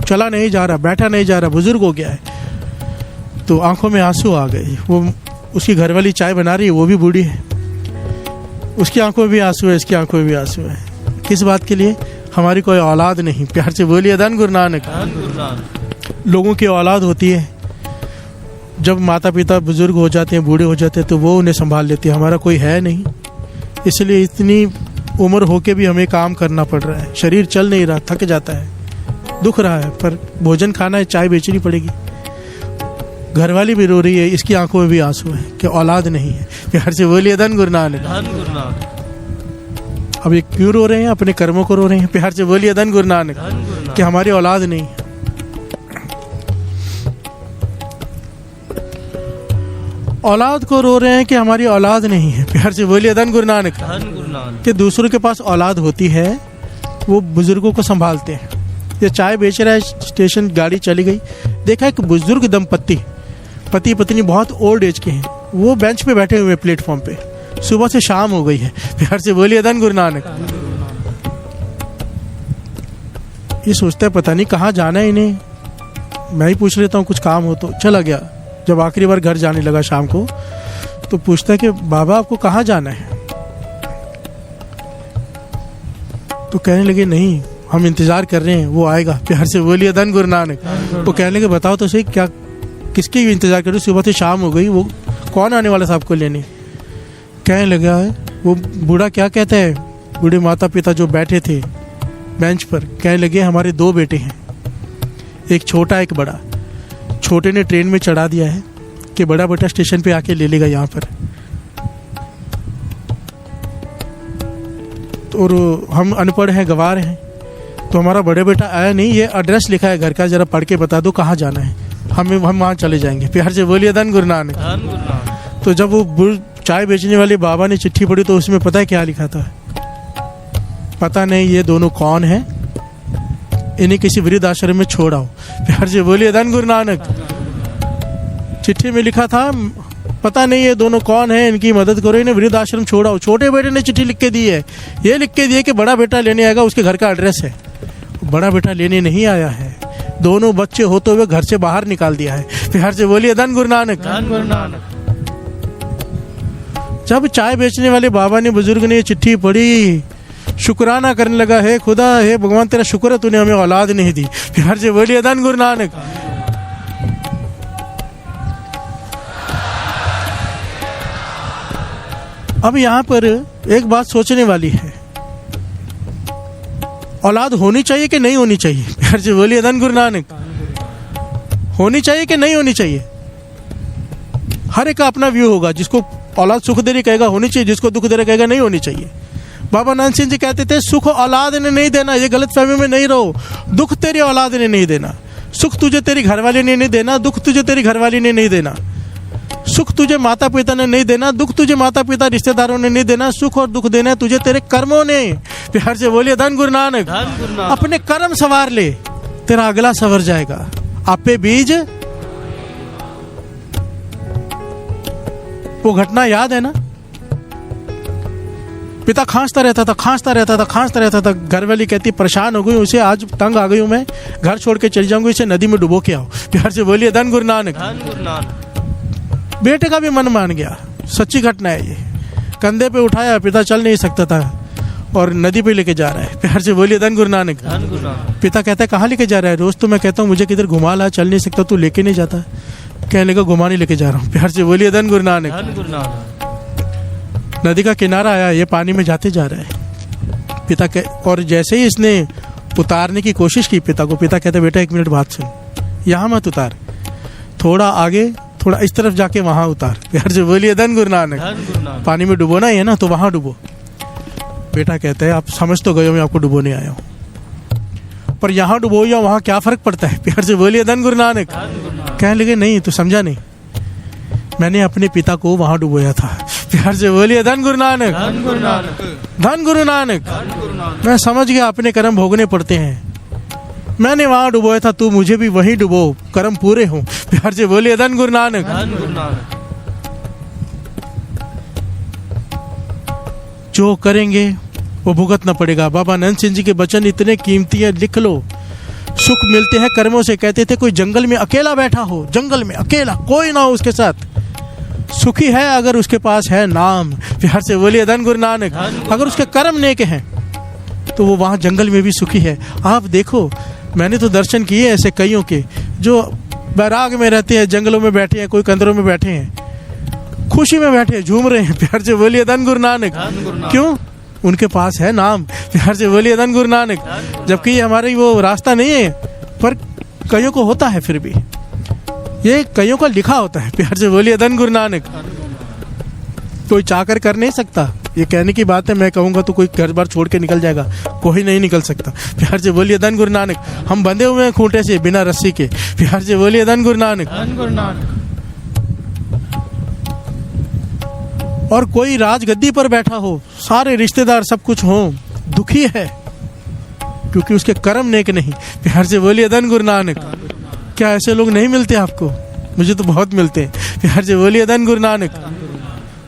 चला नहीं जा रहा, बैठा नहीं जा रहा, बुजुर्ग हो गया है। तो आंखों में आंसू आ गए। वो उसकी घरवाली चाय बना रही है, वो भी बूढ़ी है, उसकी आंखों में भी आंसू है, इसकी आंखों में भी आंसू है। किस बात के लिए? हमारी कोई औलाद नहीं। प्यार से बोलिए धन गुरु नानक। धन गुरु नानक। लोगों की औलाद होती है, जब माता पिता बुजुर्ग हो जाते हैं, बूढ़े हो जाते हैं, तो वो उन्हें संभाल लेते हैं। हमारा कोई है नहीं, इसलिए इतनी उम्र होके भी हमें काम करना पड़ रहा है। शरीर चल नहीं रहा, थक जाता है, दुख रहा है, पर भोजन खाना है, चाय बेचनी पड़ेगी। घरवाली भी रो रही है, इसकी आंखों में भी आंसू है कि औलाद नहीं है। प्यार से बोलिए धन गुरु नानक। धन गुरु नानक। अब ये क्यों रो रहे हैं? अपने कर्मों को रो रहे हैं। प्यार से बोलिए धन गुरु नानक। धन गुरु नानक। कि हमारी औलाद नहीं है। औलाद को रो रहे हैं कि हमारी औलाद नहीं है। प्यार से बोलिए धन गुरु नानक। धन गुरु नानक। कि दूसरों के पास औलाद होती है, वो बुजुर्गों को संभालते हैं। ये चाय बेच रहा है, स्टेशन गाड़ी चली गई, देखा एक बुजुर्ग दंपत्ति, पति पत्नी बहुत ओल्ड एज के हैं, वो बेंच पे बैठे हुए प्लेटफॉर्म पे। सुबह से शाम हो गई है। प्यार से बोलिए धन गुरु नानक। ये सोचता है पता नहीं कहाँ जाना है इन्हें, मैं ही पूछ लेता हूँ कुछ काम हो तो। चला गया। जब आखिरी बार घर जाने लगा शाम को, तो पूछता है कि बाबा आपको कहाँ जाना है? तो कहने लगे नहीं, हम इंतजार कर रहे हैं, वो आएगा। प्यार से बोलिए धन गुरु नानक। वो कहने लगे बताओ तो सही, क्या किसके इंतजार कर रहे हो? सुबह से शाम हो गई, वो कौन आने वाला था आपको लेने? कहने लगा है वो बूढ़ा, क्या कहता है, बूढ़े माता पिता जो बैठे थे बेंच पर, कहने लगे हमारे 2 बेटे हैं, एक छोटा एक बड़ा। छोटे ने ट्रेन में चढ़ा दिया है कि बड़ा बेटा स्टेशन पे आके ले लेगा यहाँ पर। और हम अनपढ़ हैं, गंवार हैं, तो हमारा बड़े बेटा आया नहीं, ये एड्रेस लिखा है घर का, जरा पढ़ के बता दो कहाँ जाना है, हम वहाँ चले जाएंगे। प्यार से बोलिए धन गुरु नानक। धन गुरु नानक। तो जब वो चाय बेचने वाले बाबा ने चिट्ठी पढ़ी, तो उसमें पता है क्या लिखा था? पता नहीं ये दोनों कौन है, इन्हें किसी वृद्ध आश्रम में छोड़ आओ। प्यार से बोलिए धन गुरु नानक। चिट्ठी में लिखा था पता नहीं ये दोनों कौन है, इनकी मदद करो, इन्हें वृद्ध आश्रम छोड़ाओ। छोटे बेटे ने चिट्ठी लिख के दी है, ये लिख के दिए कि बड़ा बेटा लेने आएगा, उसके घर का एड्रेस है। बड़ा बेटा लेने नहीं आया है, दोनों बच्चे होते हुए घर से बाहर निकाल दिया है। प्यार से बोलिए धन गुरु नानक। धन गुरु नानक। जब चाय बेचने वाले बाबा ने, बुजुर्ग ने ये चिट्ठी पढ़ी, शुक्राना करने लगा, है खुदा, है भगवान तेरा शुक्र है तूने हमें औलाद नहीं दी। प्यार से बोलिए धन गुरु नानक। अब यहाँ पर एक बात सोचने वाली है, औलाद होनी चाहिए कि नहीं होनी चाहिए? प्यार से बोलिए धन गुरु नानक। होनी चाहिए कि नहीं होनी चाहिए? हर एक का अपना व्यू होगा। जिसको औलाद सुख दे रही कहेगा होनी चाहिए, जिसको दुख दे रहा कहेगा नहीं होनी चाहिए। बाबा नानक सिंह जी कहते थे सुख औलाद ने नहीं देना, ये गलत फहमी में नहीं रहो। दुख तेरी औलाद ने नहीं देना। सुख तुझे तेरी घरवाली ने नहीं देना, दुख तुझे तेरी घरवाली ने नहीं देना। सुख तुझे माता पिता ने नहीं देना, दुख तुझे माता पिता रिश्तेदारों ने नहीं देना। सुख और दुख देना तुझे तेरे कर्मों ने। प्यार से बोलिए धन गुरु नानक। धन गुरु नानक। अपने कर्म सवार ले, तेरा अगला सवर जाएगा। आपे बीज, वो घटना याद है ना? पिता खांसता रहता था। घरवाली कहती परेशान हो गई उसे, आज तंग आ गई हूँ मैं, घर छोड़ के चली जाऊंगी, इसे नदी में डुबो के आओ। प्यार से बोलिए धन गुरु नानक। धन गुरु नानक। बेटे का भी मन मान गया, सच्ची घटना है ये। कंधे पे उठाया, पिता चल नहीं सकता था और नदी पे लेके जा रहा है। प्यार से बोलिए धन गुरु नानक। धन गुरु नानक। पिता कहता है कहाँ लेके जा रहा है? रोज तो मैं कहता हूँ मुझे किधर घुमा ला, चल नहीं सकता, तू लेके नहीं जाता। कहने लगा घुमाने लेके जा रहा हूँ। प्यार से बोलिए धन गुरु नानक। धन गुरु नानक। नदी का किनारा आया, ये पानी में जाते जा रहा है। पिता और जैसे ही इसने उतारने की कोशिश की पिता कहता बेटा 1 मिनट बात सुन, यहाँ मत उतार, थोड़ा आगे, थोड़ा इस तरफ जाके वहां उतार। प्यार से बोलिए धन गुरु नानक। धन गुरु नानक। पानी में डुबोना ही है ना, तो वहां डुबो। बेटा कहता है आप समझ तो गए हो मैं आपको डुबोने आया हूँ, पर यहाँ डुबो या वहाँ क्या फर्क पड़ता है? प्यार से बोलिए धन गुरु नानक। कहने लगे नहीं तू समझा नहीं, मैंने अपने पिता को वहां डुबोया था। प्यार से बोलिए धन गुरु नानक। धन गुरु नानक। धन गुरु नानक। धन गुरु नानक। मैं समझ गया अपने कर्म भोगने पड़ते हैं, मैंने वहां डुबोया था, तू मुझे भी वहीं डुबो, कर्म पूरे हों। प्यार से बोलिए धन गुरु नानक। धन गुरु नानक। जो करेंगे वो भुगतना पड़ेगा। बाबा नंद सिंह जी के वचन इतने कीमती है, लिख लो। सुख मिलते हैं कर्मों से। कहते थे कोई जंगल में अकेला बैठा हो, जंगल में अकेला, कोई ना हो उसके साथ, सुखी है अगर उसके पास है नाम। प्यार से बोलिए धन गुरु नानक। अगर उसके कर्म नेक हैं तो वो वहाँ जंगल में भी सुखी है। आप देखो, मैंने तो दर्शन किए ऐसे कईयों के जो बैराग में रहते हैं, जंगलों में बैठे हैं, कोई कंदरों में बैठे हैं, खुशी में बैठे हैं, झूम रहे हैं। प्यार से बोलिए धन गुरु नानक। क्यों? उनके पास है नाम। प्यार से बोलिए धन गुरु नानक। जबकि ये हमारी वो रास्ता नहीं है, पर कईयों को होता है, फिर भी ये कईयों का लिखा होता है। प्यार से बोलिए धन गुरु नानक। कोई चाकर कर नहीं सकता, ये कहने की बात है। मैं कहूंगा तो कोई घर बार छोड़ के निकल जाएगा, कोई नहीं निकल सकता। प्यार से बोलिए धन गुरु नानक। हम बंधे हुए हैं खूंटे से बिना रस्सी के। प्यार से बोलिए धन गुरु नानक। धन गुरु नानक। और कोई राजगद्दी पर बैठा हो, सारे रिश्तेदार सब कुछ हो, दुखी है क्योंकि उसके कर्म नेक नहीं। प्यार से बोलिए धन गुरु नानक। क्या ऐसे लोग नहीं मिलते आपको? मुझे तो बहुत मिलते हैं। प्यार से बोलिए धन गुरु नानक।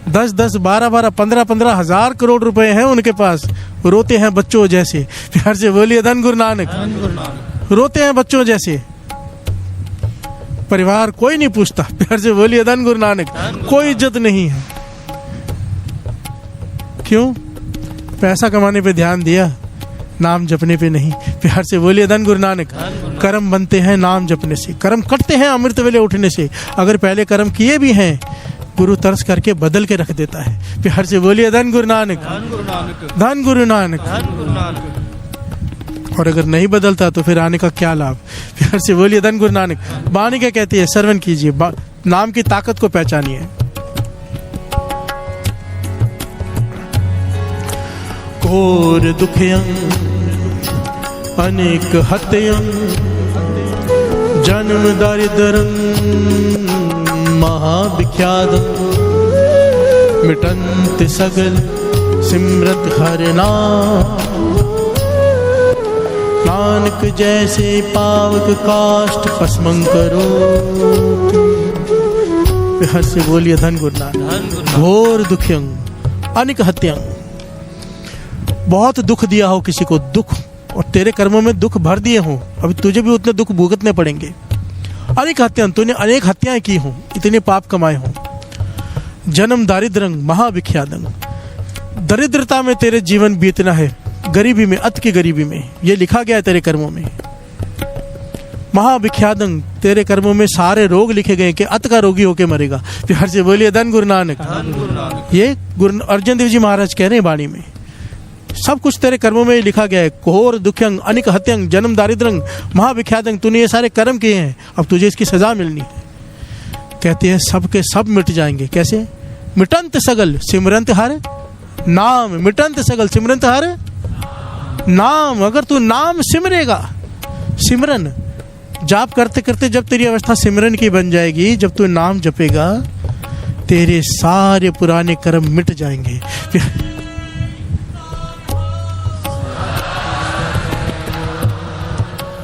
10-10, 12-12, 15-15 हजार करोड़ रुपए हैं उनके पास, रोते हैं बच्चों जैसे। प्यार से बोलिए धन गुरु नानक। रोते हैं बच्चों जैसे, परिवार कोई नहीं पूछता। प्यार से बोलिए धन गुरु नानक। कोई इज्जत नहीं है। क्यों? पैसा कमाने पे ध्यान दिया, नाम जपने पे नहीं। प्यार से बोलिए धन गुरु नानक। कर्म बनते हैं नाम जपने से, कर्म कटते हैं अमृत वेले उठने से। अगर पहले कर्म किए भी हैं, गुरु तरस करके बदल के रख देता है। प्यार से बोलिए धन गुरु नानक। धन गुरु नानक। और अगर नहीं बदलता तो फिर आने का क्या लाभ? प्यार से बोलिए धन गुरु नानक। वाणी क्या कहती है? श्रवण कीजिए, नाम की ताकत को पहचानिए। घोर दुखयं अनेक हत्यं जन्म दारिद्र्यं महाविख्यातं मिटन्ति सगल सिमरत हरि नाम। नानक जैसे पावक काष्ठ पस्मं करो। हर से बोलिए धन गुरु नानक। घोर दुखयं अनेक हत्यं, बहुत दुख दिया हो किसी को, दुख, और तेरे कर्मों में दुख भर दिए हो, अभी तुझे भी उतने दुख भुगतने पड़ेंगे। अनेक हत्याएं, तूने अनेक हत्याएं की हो, इतने पाप कमाए हो। जन्म दारिद्र्यं महाविख्यातं, दरिद्रता में तेरे जीवन बीतना है, गरीबी में, अत की गरीबी में, ये लिखा गया है तेरे कर्मों में। महाविख्यातं, तेरे कर्मों में सारे रोग लिखे गए कि अत का रोगी होके मरेगा। प्यार से बोलिए धन गुरु नानक। ये गुरु अर्जन देव जी महाराज कह रहे हैं वाणी में, सब कुछ तेरे कर्मों में लिखा गया है। घोर दुखयं अनिक हत्यं जन्म दारिद्र्यं महाविख्यातं, तूने ये सारे कर्म किए हैं, अब तुझे इसकी सजा मिलनी है। कहते हैं सब के सब मिट जाएंगे। कैसे? मिटंत सगल सिमरंत हर नाम। मिटंत सगल सिमरंत हर नाम। अगर तू नाम सिमरेगा, सिमरन जाप करते करते जब तेरी अवस्था सिमरन की बन जाएगी, जब तू नाम जपेगा, तेरे सारे पुराने कर्म मिट जाएंगे।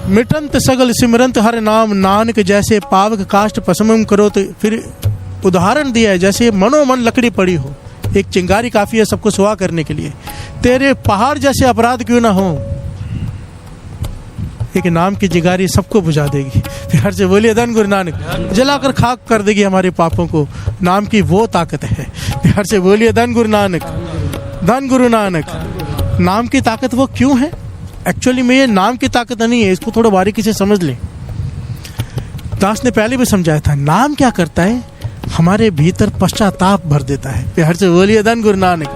मिटंत सगल सिमरंत हर नाम। नानक जैसे पावक काष्ठ पसमम करो। तो फिर उदाहरण दिया है, जैसे मनोमन लकड़ी पड़ी हो, एक चिंगारी काफ़ी है सबको सुहा करने के लिए। तेरे पहाड़ जैसे अपराध क्यों ना हो, एक नाम की चिंगारी सबको बुझा देगी। प्यार से बोलिए धन गुरु नानक। जलाकर खाक कर देगी हमारे पापों को, नाम की वो ताकत है। प्यार से बोलिए धन गुरु नानक, धन गुरु नानक। नाम की ताकत वो क्यों है? एक्चुअली में ये नाम की ताकत नहीं है, इसको थोड़ा बारीकी से समझ लें। दास ने पहले भी समझाया था, नाम क्या करता है, हमारे भीतर पश्चाताप भर देता है। प्यार से बोलिए धन गुरु नानक।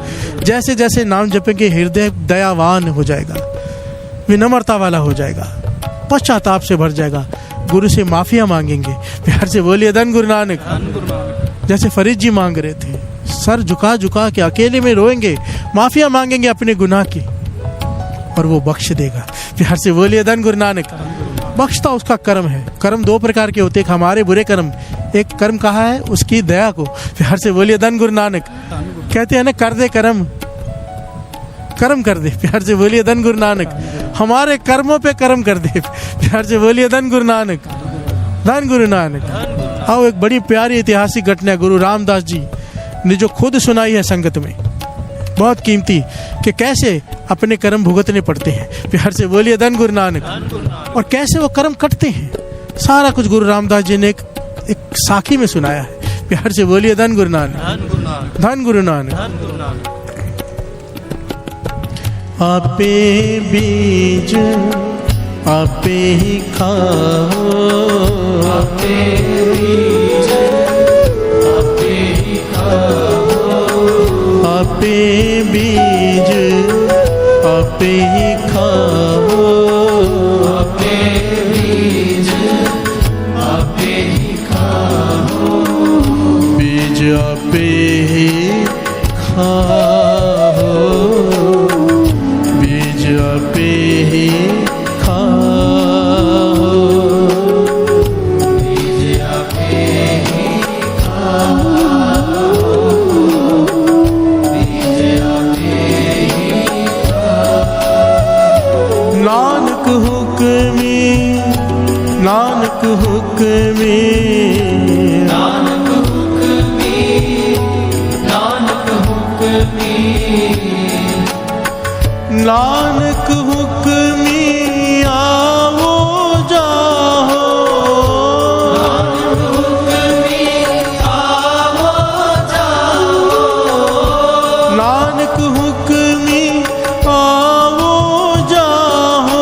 जैसे जैसे नाम जपेंगे हृदय दयावान हो जाएगा, विनम्रता वाला हो जाएगा, पश्चाताप से भर जाएगा, गुरु से माफिया मांगेंगे। प्यार से बोलिए धन गुरु नानक। जैसे फरीद जी मांग रहे थे, सर झुका झुका के अकेले में रोएंगे, माफिया मांगेंगे अपने गुनाह की, और वो बख्श देगा। प्यार से बोलिए धन गुरु नानक। बख्शता उसका कर्म है। कर्म दो प्रकार के होते हैं, एक हमारे बुरे कर्म, एक कर्म कहा है उसकी दया को। प्यार से बोलिए धन गुरु नानक। कहते हैं ना, कर दे कर्म, कर्म कर दे। प्यार से बोलिए धन गुरु नानक। हमारे कर्मों पे कर्म कर दे। प्यार से बोलिए धन गुरु नानक, धन गुरु नानक। आओ, एक बड़ी प्यारी ऐतिहासिक घटना गुरु रामदास जी ने जो खुद सुनाई है संगत में, बहुत कीमती, कि कैसे अपने कर्म भुगतने पड़ते हैं। प्यार से बोलिए धन गुरु नानक। और कैसे वो कर्म कटते हैं, सारा कुछ गुरु रामदास जी ने एक साखी में सुनाया है। प्यार से बोलिए धन गुरु नानक, धन गुरु नानक। आपे बीज आपे ही खाओ, आपे बीज आपे ही खाओ, आपे बीज आपे ही खाओ, आपे बीज आपे ही खाओ, बीज आपे ही खाओ, बीज आपे ही खाओ, बीज आपे ही खाओ, बीज आपे ही खाओ। नानक हुक्मी, नानक हुक्मी, नानक हुक्मी, नानक हुक्मी, नानक हुक्मी आओ जाओ, नानक हुक्मी आओ जाओ, नानक हुक्मी आओ जाओ,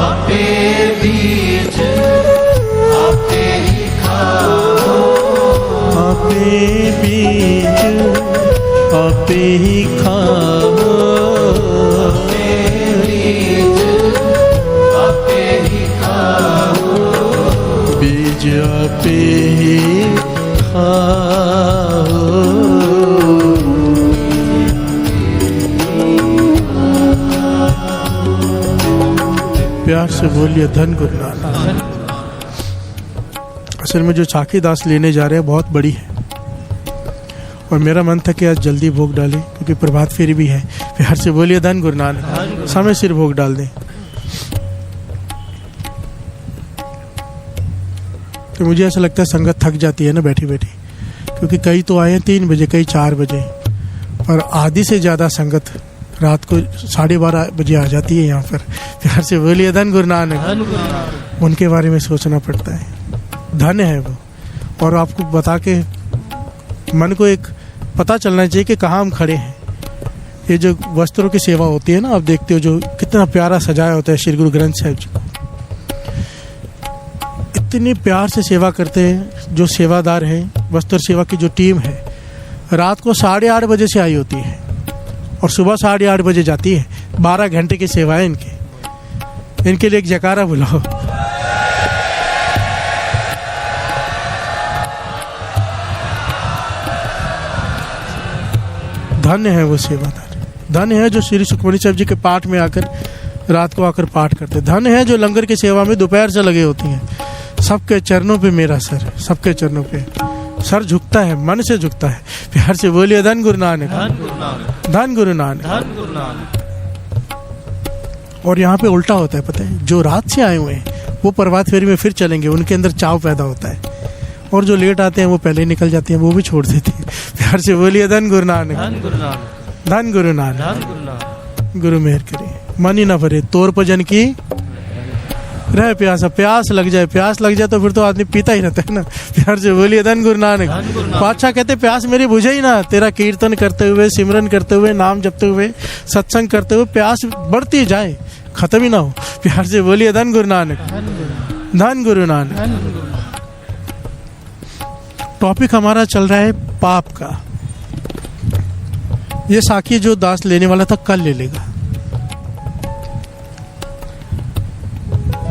आपे बीज आपे ही खाओ, आपे बीज आपे ही खाओ, आपे बीज आपे ही खाओ, बीज आपे ही खाओ। प्यार से बोलिए धन गुरु नानक। असल में जो साखी दास लेने जा रहे हैं बहुत बड़ी है, और मेरा मन था कि आज जल्दी भोग डालें क्योंकि प्रभात फेरी भी है। प्यार से बोलिए धन गुरु नानक। समय सिर भोग डाल दें। तो मुझे ऐसा लगता है संगत थक जाती है ना बैठी बैठी, क्योंकि कई तो आए 3 बजे, कई 4 बजे, और आधी से ज़्यादा संगत रात को 12:30 बजे आ जाती है यहाँ पर। प्यार से बोलिए धन गुरु नानक। उनके बारे में सोचना पड़ता है, धन है वो। और आपको बता के मन को एक पता चलना चाहिए कि कहाँ हम खड़े हैं। ये जो वस्त्रों की सेवा होती है ना, आप देखते हो जो कितना प्यारा सजाया होता है श्री गुरु ग्रंथ साहिब जी को, इतनी प्यार से सेवा करते हैं जो सेवादार हैं। वस्त्र सेवा की जो टीम है रात को 8:30 बजे से आई होती है और सुबह 8:30 बजे जाती है। 12 घंटे की सेवा है इनके लिए एक जयकारा बुलाओ। धन्य है वो सेवादार, धन्य है जो श्री सुखमनी साहब जी के पाठ में आकर रात को आकर पाठ करते, धन्य है जो लंगर की सेवा में दोपहर से लगे होती हैं। सबके चरणों पे मेरा सर, सबके चरणों पे सर झुकता है, मन से झुकता है। प्यार से बोलिए धन गुरु नानक, धन गुरु नानक। और यहाँ पे उल्टा होता है, पता है, जो रात से आए हुए हैं वो प्रभात फेरी में फिर चलेंगे, उनके अंदर चाव पैदा होता है। और जो लेट आते हैं वो पहले निकल जाते हैं, वो भी छोड़ देते हैं। प्यार से बोलिए धन गुरु नानक, धन गुरु नानक, धन गुरु नानक। धन गुरु नानक। गुरु मेहर करे, मन ही ना भरे तोर भजन की रह प्यासा। प्यास लग जाए, प्यास लग जाए तो फिर तो आदमी पीता ही रहता है ना। प्यार से बोलिए धन गुरु नानक। पातशाह कहते प्यास मेरी बुझे ही ना, तेरा कीर्तन करते हुए, सिमरन करते हुए, नाम जपते हुए, सत्संग करते हुए प्यास बढ़ती जाए, खत्म ही ना हो। प्यार से बोलिए धन गुरु नानक, धन गुरु नानक। टॉपिक हमारा चल रहा है पाप का। ये साखी जो दास लेने वाला था कल ले लेगा।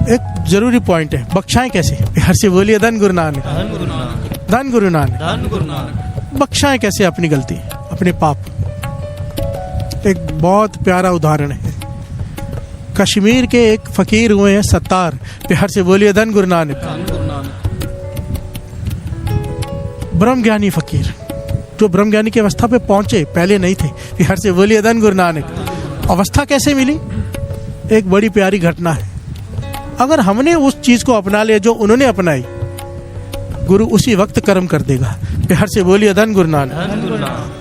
एक जरूरी पॉइंट है, बख्शाएं कैसे? प्यार से बोलिए धन गुरु नानक, धन गुरु नानक, धन गुरु नानक। धन गुरु नानक। बख्शाएं कैसे अपनी गलती, अपने पाप? एक बहुत प्यारा उदाहरण है। कश्मीर के एक फकीर हुए हैं सत्तार। प्यार से बोलिए धन गुरु नानक, धन गुरु नानक। ब्रह्मज्ञानी फकीर जो ब्रह्मज्ञानी की अवस्था पे पहुंचे, पहले नहीं थे। प्यार से बोलिए धन गुरु नानक। अवस्था कैसे मिली? एक बड़ी प्यारी घटना है। अगर हमने उस चीज को अपना लिया जो उन्होंने अपनाई, गुरु उसी वक्त कर्म कर देगा। प्यार से बोलिए धन गुरु नानक, धन गुरु नानक।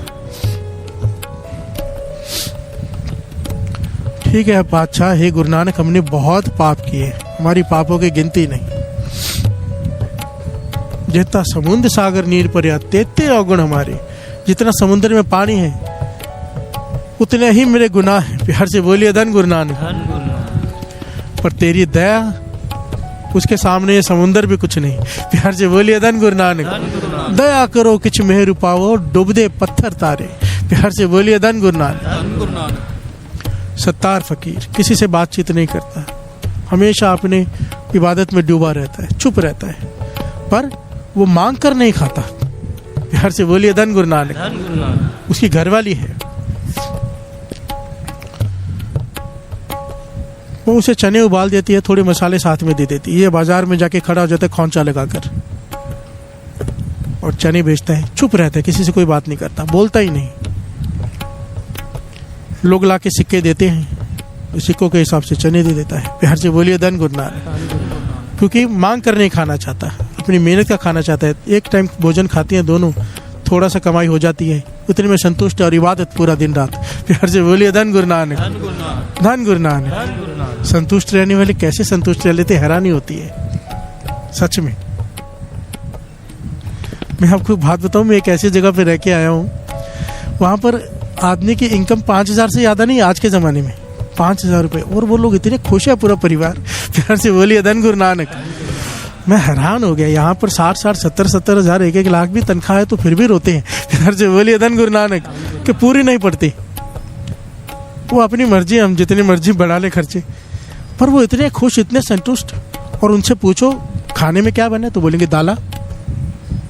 ठीक है बादशाह, हे गुरु नानक, हमने बहुत पाप किए, हमारी पापों की गिनती नहीं। जितना समुद्र सागर नीर पर्या तेते अवगुण हमारे, जितना समुद्र में पानी है उतने ही मेरे गुनाह हैं। प्यार से बोलिए धन गुरु नानक। धन गुरु नानक। पर तेरी दया, उसके सामने ये समुंदर भी कुछ नहीं। प्यार से बोलिए धन गुरु नानक। धन गुरु नानक। दया करो किछ मेहर पाओ, डूबदे पत्थर तारे। प्यार से बोलिए धन गुरु नानक। धन गुरु नानक। सत्तार फकीर किसी से बातचीत नहीं करता, हमेशा अपने इबादत में डूबा रहता है, चुप रहता है, पर वो मांग कर नहीं खाता। प्यार से बोलिए धन गुरु नानक। धन गुरु नानक। उसकी घरवाली है, वो उसे चने उबाल देती है, थोड़े मसाले साथ में दे देती है। ये बाजार में जाके खड़ा हो जाता है खौंचा लगाकर और चने बेचता है, चुप रहता है, किसी से कोई बात नहीं करता, बोलता ही नहीं। लोग लाके सिक्के देते हैं, सिक्कों के हिसाब से चने दे देता है। प्यार से बोलिए धन गुरु नानक। क्योंकि मांग कर नहीं खाना चाहता, अपनी मेहनत का खाना चाहता है। एक टाइम भोजन खाती हैं दोनों, थोड़ा सा कमाई हो जाती है, उतने में संतुष्ट है और इबादत पूरा दिन रात। प्यार से बोलिए धन गुरु नानक। धन गुरु नानक। धन गुरु नानक। धन गुरु नानक। संतुष्ट रहने वाले कैसे संतुष्ट रह लेते, हैरानी होती है सच में। मैं आपको बात बताऊं, मैं एक ऐसी जगह पे रह के आया हूँ, वहां पर आदमी की इनकम 5,000 से ज्यादा नहीं आज के जमाने में, 5,000 रुपए, और वो लोग इतने खुश है पूरा परिवार। प्यार से बोलिए धन गुरु नानक। मैं हैरान हो गया, यहाँ पर 60,000 70,000 हजार 1-1 लाख भी तनख्वाह है तो फिर भी रोते हैं। प्यार से बोलिए धन गुरु नानक कि पूरी नहीं पड़ती। वो अपनी मर्जी, हम जितनी मर्जी बढ़ा ले खर्चे, पर वो इतने खुश, इतने संतुष्ट। और उनसे पूछो खाने में क्या बने तो बोलेंगे दाला।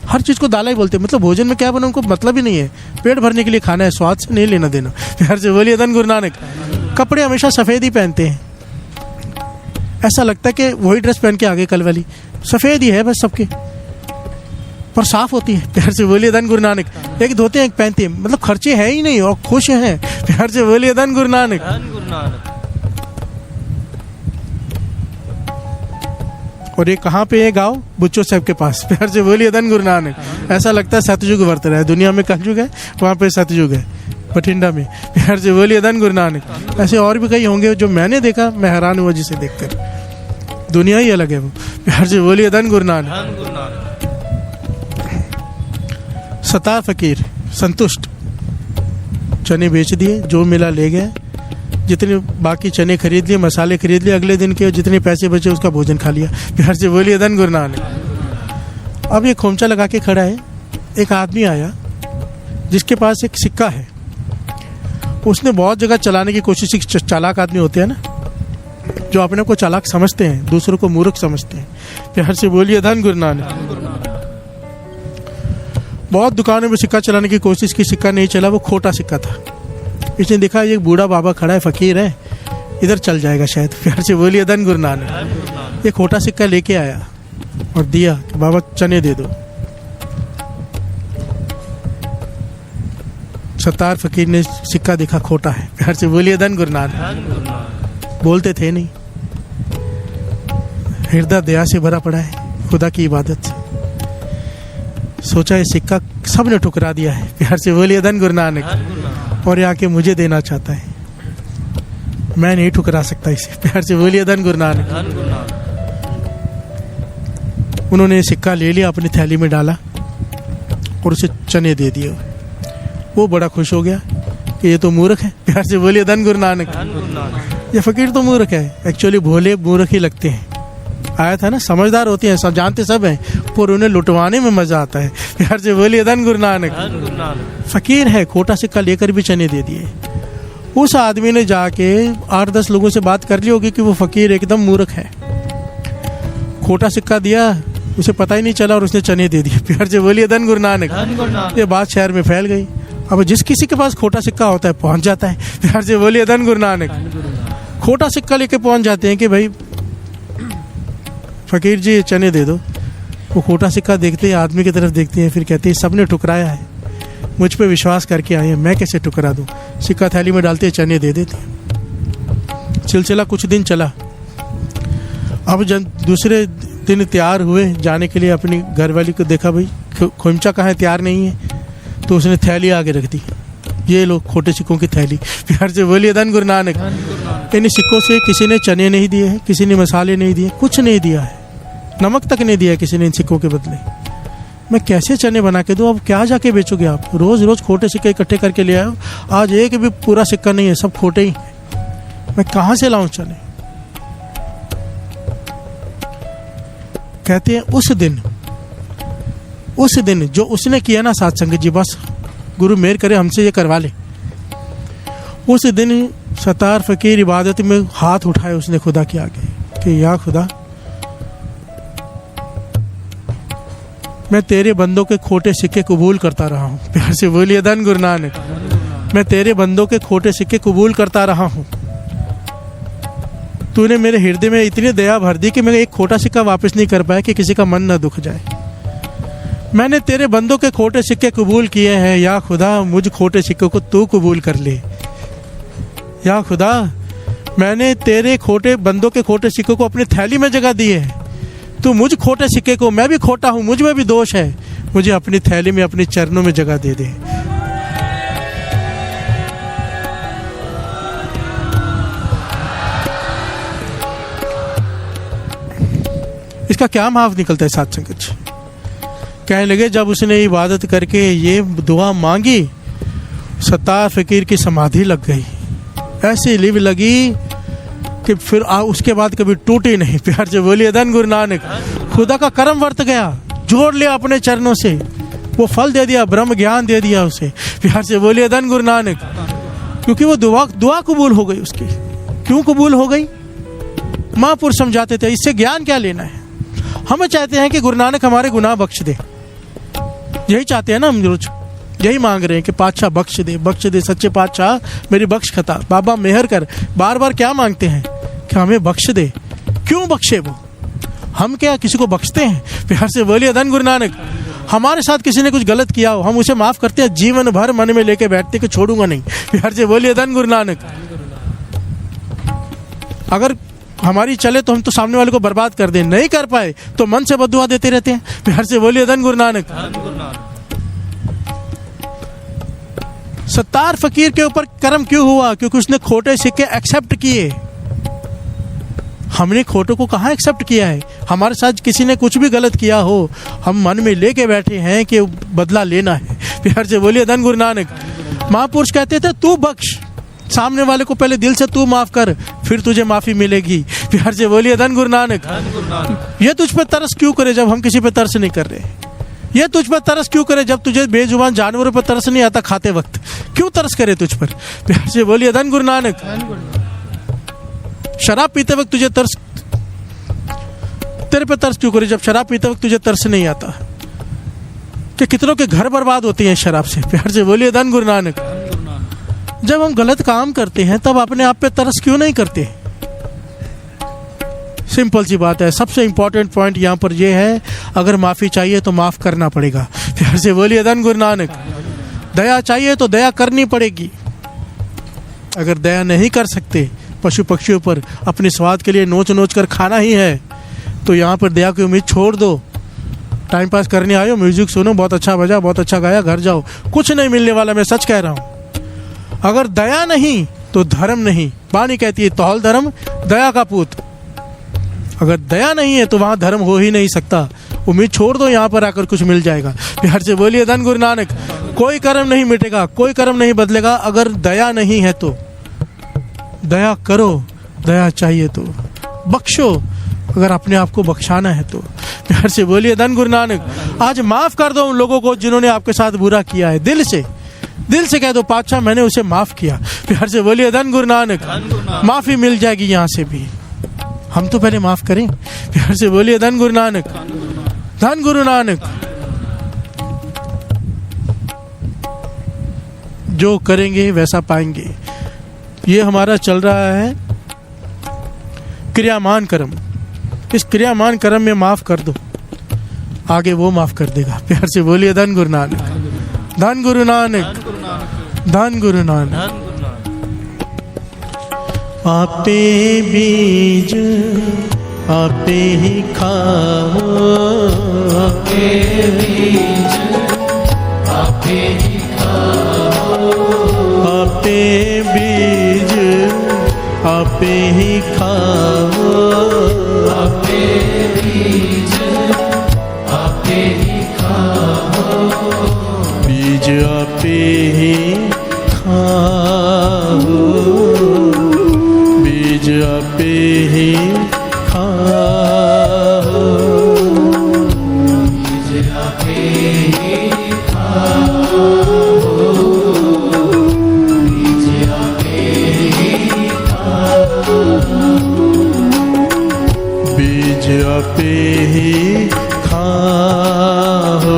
हर चीज को दाला ही बोलते हैं, मतलब भोजन में क्या बना उनको मतलब ही नहीं है, पेट भरने के लिए खाना है, स्वाद से नहीं लेना देना। प्यार से बोलिए धन गुरु नानक। कपड़े हमेशा सफेद ही पहनते हैं, ऐसा लगता है कि वही ड्रेस पहन के आगे कल वाली, सफेद ही है बस सबके, पर साफ होती है। प्यार से बोलिए धन गुरु नानक। एक धोते हैं एक पहनते हैं, मतलब खर्चे है ही नहीं और खुश हैं। प्यार से बोलिए धन गुरु नानक। धन गुरु नानक। और ये कहाँ पे है गाँव? बुच्चो साहब के पास। प्यार से बोलिए धन गुरु नानक। ऐसा लगता है सतयुग वर्त रहा है, दुनिया में कलयुग है, वहाँ पे सतयुग है बठिंडा में। प्यार से बोलिए धन गुरु नानक। ऐसे और भी कई होंगे जो मैंने देखा, मैं हैरान हुआ जिसे देखकर, दुनिया ही अलग है वो। प्यार से बोलिए धन गुरु नानक। धन गुरु नानक। सत्तार फकीर संतुष्ट, चने बेच दिए, जो मिला ले गए, जितने बाकी चने खरीद लिए, मसाले खरीद लिए, अगले दिन के जितने पैसे बचे उसका भोजन खा लिया। प्यार से बोलिए धन गुरु नानक। अब ये खोमचा लगा के खड़ा है, एक आदमी आया जिसके पास एक सिक्का है। उसने बहुत जगह चलाने की कोशिश की, चालाक आदमी होते हैं ना, जो अपने को चालाक समझते हैं, दूसरों को मूर्ख समझते हैं। प्यार से बोलिए धन गुरु नानक। बहुत दुकानों में सिक्का चलाने की कोशिश की, सिक्का नहीं चला, वो खोटा सिक्का था। इसने देखा एक बूढ़ा बाबा खड़ा है, फकीर है, इधर चल जाएगा शायद। प्यार से बोलिए धन गुरु नानक। ये खोटा सिक्का लेके आया और दिया कि बाबा चने दे दो। सत्तार फकीर ने सिक्का देखा खोटा है। प्यार से बोलिए धन गुरु नानक। बोलते थे नहीं, हृदय दया से भरा पड़ा है, खुदा की इबादत से। सोचा ये सिक्का सबने ठुकरा दिया है, प्यार से बोलिए धन गुरु नानक, और ये आके मुझे देना चाहता है, मैं नहीं ठुकरा सकता इसे, प्यार से बोलिए धन गुरु नानक। उन्होंने सिक्का ले लिया, अपनी थैली में डाला और उसे चने दे दिए। वो बड़ा खुश हो गया कि ये तो मूर्ख है, प्यार से बोलिए धन गुरु नानक। ये फकीर तो मूर्ख है, एक्चुअली भोले मूर्ख ही लगते हैं। आया था ना, समझदार होते हैं, सब जानते सब हैं, पर उन्हें लुटवाने में मजा आता है, प्यार से बोलिए धन गुरु नानक। फकीर है, खोटा सिक्का लेकर भी चने दे दिए। उस आदमी ने जाके 8-10 लोगों से बात कर ली होगी कि वो फकीर एकदम मूर्ख है, खोटा सिक्का दिया, उसे पता ही नहीं चला और उसने चने दे दिए, प्यार से बोलिए धन गुरु नानक। ये बात शहर में फैल गई। अब जिस किसी के पास खोटा सिक्का होता है पहुंच जाता है, प्यार से बोलिए धन गुरु नानक। खोटा सिक्का लेके पहुंच जाते हैं कि भाई फकीर जी चने दे दो। वो खोटा सिक्का देखते हैं, आदमी की तरफ देखते हैं, फिर कहते हैं सबने ठुकराया है, मुझ पे विश्वास करके आए हैं, मैं कैसे ठुकरा दूं। सिक्का थैली में डालते चने दे देते। सिलसिला कुछ दिन चला। अब जब दूसरे दिन तैयार हुए जाने के लिए, अपनी घरवाली को देखा भाई खोमचा कहाँ है, तैयार नहीं है, तो उसने थैली आगे रख दी। ये लो खोटे सिक्कों की थैली, प्यार से बोलिए धन गुरु नानक। इन सिक्कों से किसी ने चने नहीं दिए हैं, किसी ने मसाले नहीं दिए, कुछ नहीं दिया है, नमक तक नहीं दिया किसी ने इन सिक्कों के बदले। मैं कैसे चने बना के दूं? अब क्या जाके बेचोगे आप? रोज रोज खोटे सिक्के इकट्ठे करके ले आए, आज एक भी पूरा सिक्का नहीं है, सब खोटे ही हैं, मैं कहाँ से लाऊं चने? कहते हैं उस दिन जो उसने किया ना साथ संगत जी, बस गुरु मेहर करे हमसे ये करवा ले। उस दिन सत्तार फकीर इबादत में हाथ उठाए उसने खुदा के आगे कि या खुदा, मैं तेरे बंदों के खोटे सिक्के कबूल करता रहा हूँ, प्यार से बोलिए धन गुरु नानक। मैं तेरे बंदों के खोटे सिक्के कबूल करता रहा हूँ। तूने मेरे हृदय में इतनी दया भर दी कि मैं एक खोटा सिक्का वापस नहीं कर पाया कि किसी का मन न दुख जाए। मैंने तेरे बंदों के खोटे सिक्के कबूल किए हैं, या खुदा मुझ खोटे सिक्कों को तू कबूल कर ले। या खुदा, मैंने तेरे खोटे बंदों के खोटे सिक्कों को अपनी थैली में जगह दी है, तू मुझ खोटे सिक्के को, मैं भी खोटा हूँ, मुझ में भी दोष है, मुझे अपनी थैली में अपने चरणों में जगह दे दे। इसका क्या भाव निकलता है साथ संगत जी? कहने लगे जब उसने इबादत करके ये दुआ मांगी, सत्तार फकीर की समाधि लग गई, ऐसी लिव लगी कि फिर उसके बाद कभी टूटी नहीं, प्यार से बोलिए धन गुरु नानक। खुदा का करम वर्त गया, जोड़ लिया अपने चरणों से, वो फल दे दिया, ब्रह्म ज्ञान दे दिया उसे, प्यार से बोलिए धन गुरु नानक। क्योंकि वो दुआ कबूल हो गई उसकी। क्यों कबूल हो गई? महापुरुष समझाते थे, इससे ज्ञान क्या लेना है। हम चाहते हैं कि गुरु नानक हमारे गुनाह बख्श दे, यही चाहते हैं ना हम रोज, यही मांग रहे हैं कि पातशाह बख्श दे सच्चे पातशाह मेरी बख्श खता, बाबा मेहर कर। बार बार क्या मांगते हैं कि हमें बख्श दे। क्यों बख्शे वो? हम क्या किसी को बख्शते हैं? प्यार से बोलिए धन गुरु नानक। हमारे साथ किसी ने कुछ गलत किया हो, हम उसे माफ करते हैं, जीवन भर मन में लेके बैठते कि छोड़ूंगा नहीं, प्यार से बोलिए धन गुरु नानक। अगर हमारी चले तो हम तो सामने वाले को बर्बाद कर दें, नहीं कर पाए तो मन से बद्दुआ देते रहते हैं, प्यार से बोलिए धन गुरु नानक। सत्तार फकीर के ऊपर कर्म क्यों हुआ? क्योंकि उसने खोटे सिक्के एक्सेप्ट किए। हमने खोटों को कहाँ एक्सेप्ट किया है? हमारे साथ किसी ने कुछ भी गलत किया हो, हम मन में लेके बैठे हैं कि बदला लेना है, प्यार से बोलिए धन गुरु नानक। महापुरुष कहते थे तू बख्श, सामने वाले को पहले दिल से तू माफ कर, फिर तुझे माफी मिलेगी, प्यार से बोलिए धन गुरु नानक। ये तुझ पे तरस क्यों करे जब हम किसी पे तरस नहीं कर रहे? ये तुझ पर तरस क्यों करे जब तुझे बेजुबान जानवरों पर तरस नहीं आता खाते वक्त? क्यों तरस करे तुझ पर? प्यार से बोलिए धन गुरु नानक। शराब पीते वक्त तुझे तरस, तेरे पे तरस क्यों करे जब शराब पीते वक्त तुझे तरस नहीं आता? कि कितनों के घर बर्बाद होते हैं शराब से, प्यार से बोलिए धन गुरु नानक। जब हम गलत काम करते हैं तब अपने आप पे तरस क्यों नहीं करते? सिंपल सी बात है। सबसे इंपॉर्टेंट पॉइंट यहाँ पर यह है, अगर माफी चाहिए तो माफ करना पड़ेगा, प्यार से बोलिए धन गुरु नानक। दया चाहिए तो दया करनी पड़ेगी। अगर दया नहीं कर सकते, पशु पक्षियों पर अपने स्वाद के लिए नोच नोच कर खाना ही है, तो यहाँ पर दया की उम्मीद छोड़ दो। टाइम पास करने आए हो, म्यूजिक सुनो, बहुत अच्छा बजा, बहुत अच्छा गाया, घर जाओ, कुछ नहीं मिलने वाला, मैं सच कह रहा हूं। अगर दया नहीं तो धर्म नहीं। वाणी कहती है तौल धर्म दया का पूत। अगर दया नहीं है तो वहां धर्म हो ही नहीं सकता। उम्मीद छोड़ दो, यहां पर आकर कुछ मिल जाएगा। प्यार से बोलिए धन गुरु नानक। कोई कर्म नहीं मिटेगा, कोई कर्म नहीं बदलेगा अगर दया नहीं है तो। दया करो, दया चाहिए तो बख्शो, अगर अपने आप को बख्शाना है तो। प्यार से बोलिए धन गुरु नानक। आज माफ कर दो उन लोगों को जिन्होंने आपके साथ बुरा किया है। दिल से कह दो पातशाह मैंने उसे माफ किया। प्यार से बोलिए धन गुरु नानक। माफी मिल जाएगी यहां से भी। हम तो पहले माफ करें। प्यार से बोलिए धन गुरु नानक, धन गुरु नानक। जो करेंगे वैसा पाएंगे। ये हमारा चल रहा है क्रियामान कर्म। इस क्रियामान कर्म में माफ कर दो, आगे वो माफ कर देगा। प्यार से बोलिए धन गुरु नानक, धन गुरु नानक, धन गुरु नानक। आपे बीज आपे ही खाओ, आपे बीज आपे ही खाओ, आपे बीज आपे ही खाओ, आपे बीज आपे ही खाओ, बीज आपे ही खाओ, बीज आपे ही खाओ, बीज आपे ही खाओ,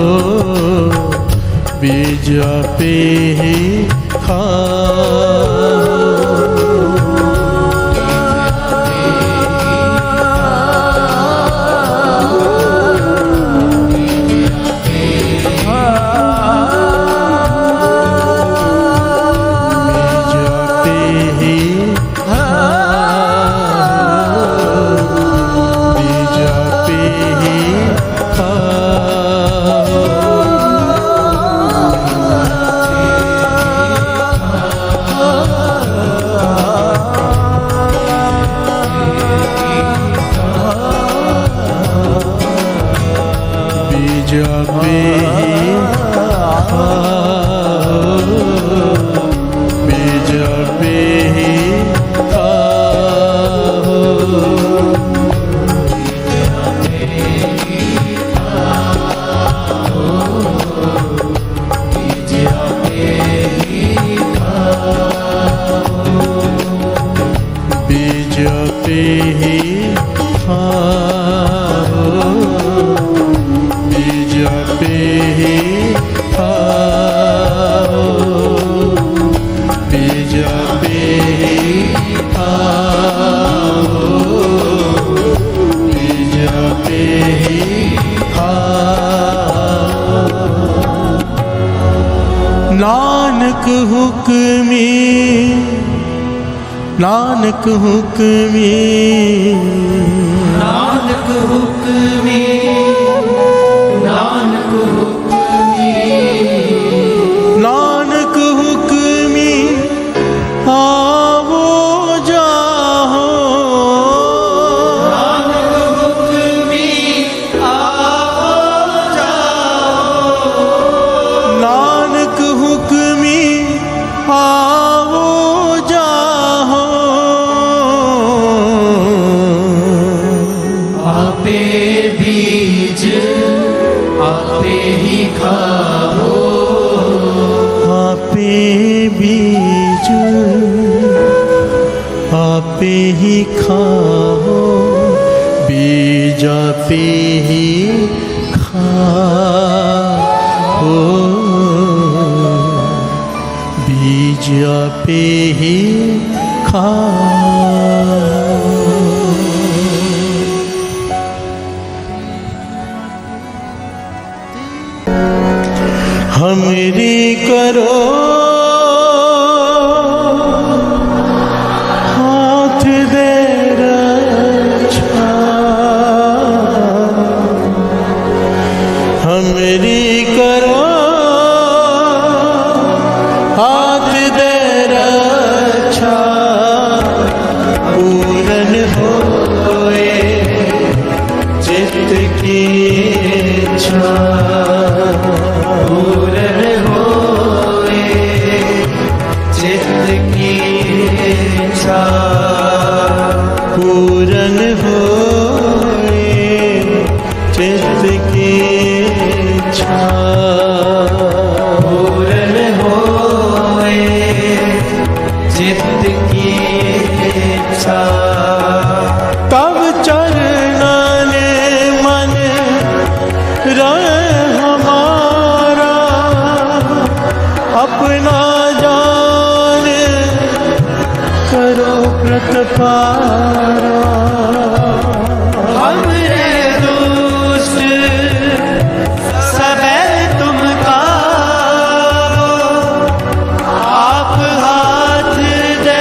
बीज आपे ही खाओ, बीज आपे ही खाओ, बीज आपे ही खाओ। नानक हुक्मी, नानक हुक्मी, नानक हुक्मी, नानक हुक्मी, नानक हुक्मी आवो जाहो, नानक हुक्मी आवो जाहो, नानक हुक्मी आवो जाहो, आपे बीज आपे ही खाओ, आपे बीज आपे ही खाओ, बीज आपे ही खाओ, बीज आपे ही खाओ। हमरी करो हाथ दे रक्षा, अमृत पारा हमरे दुष्ट सबे तुम कावो, आप हाथ दे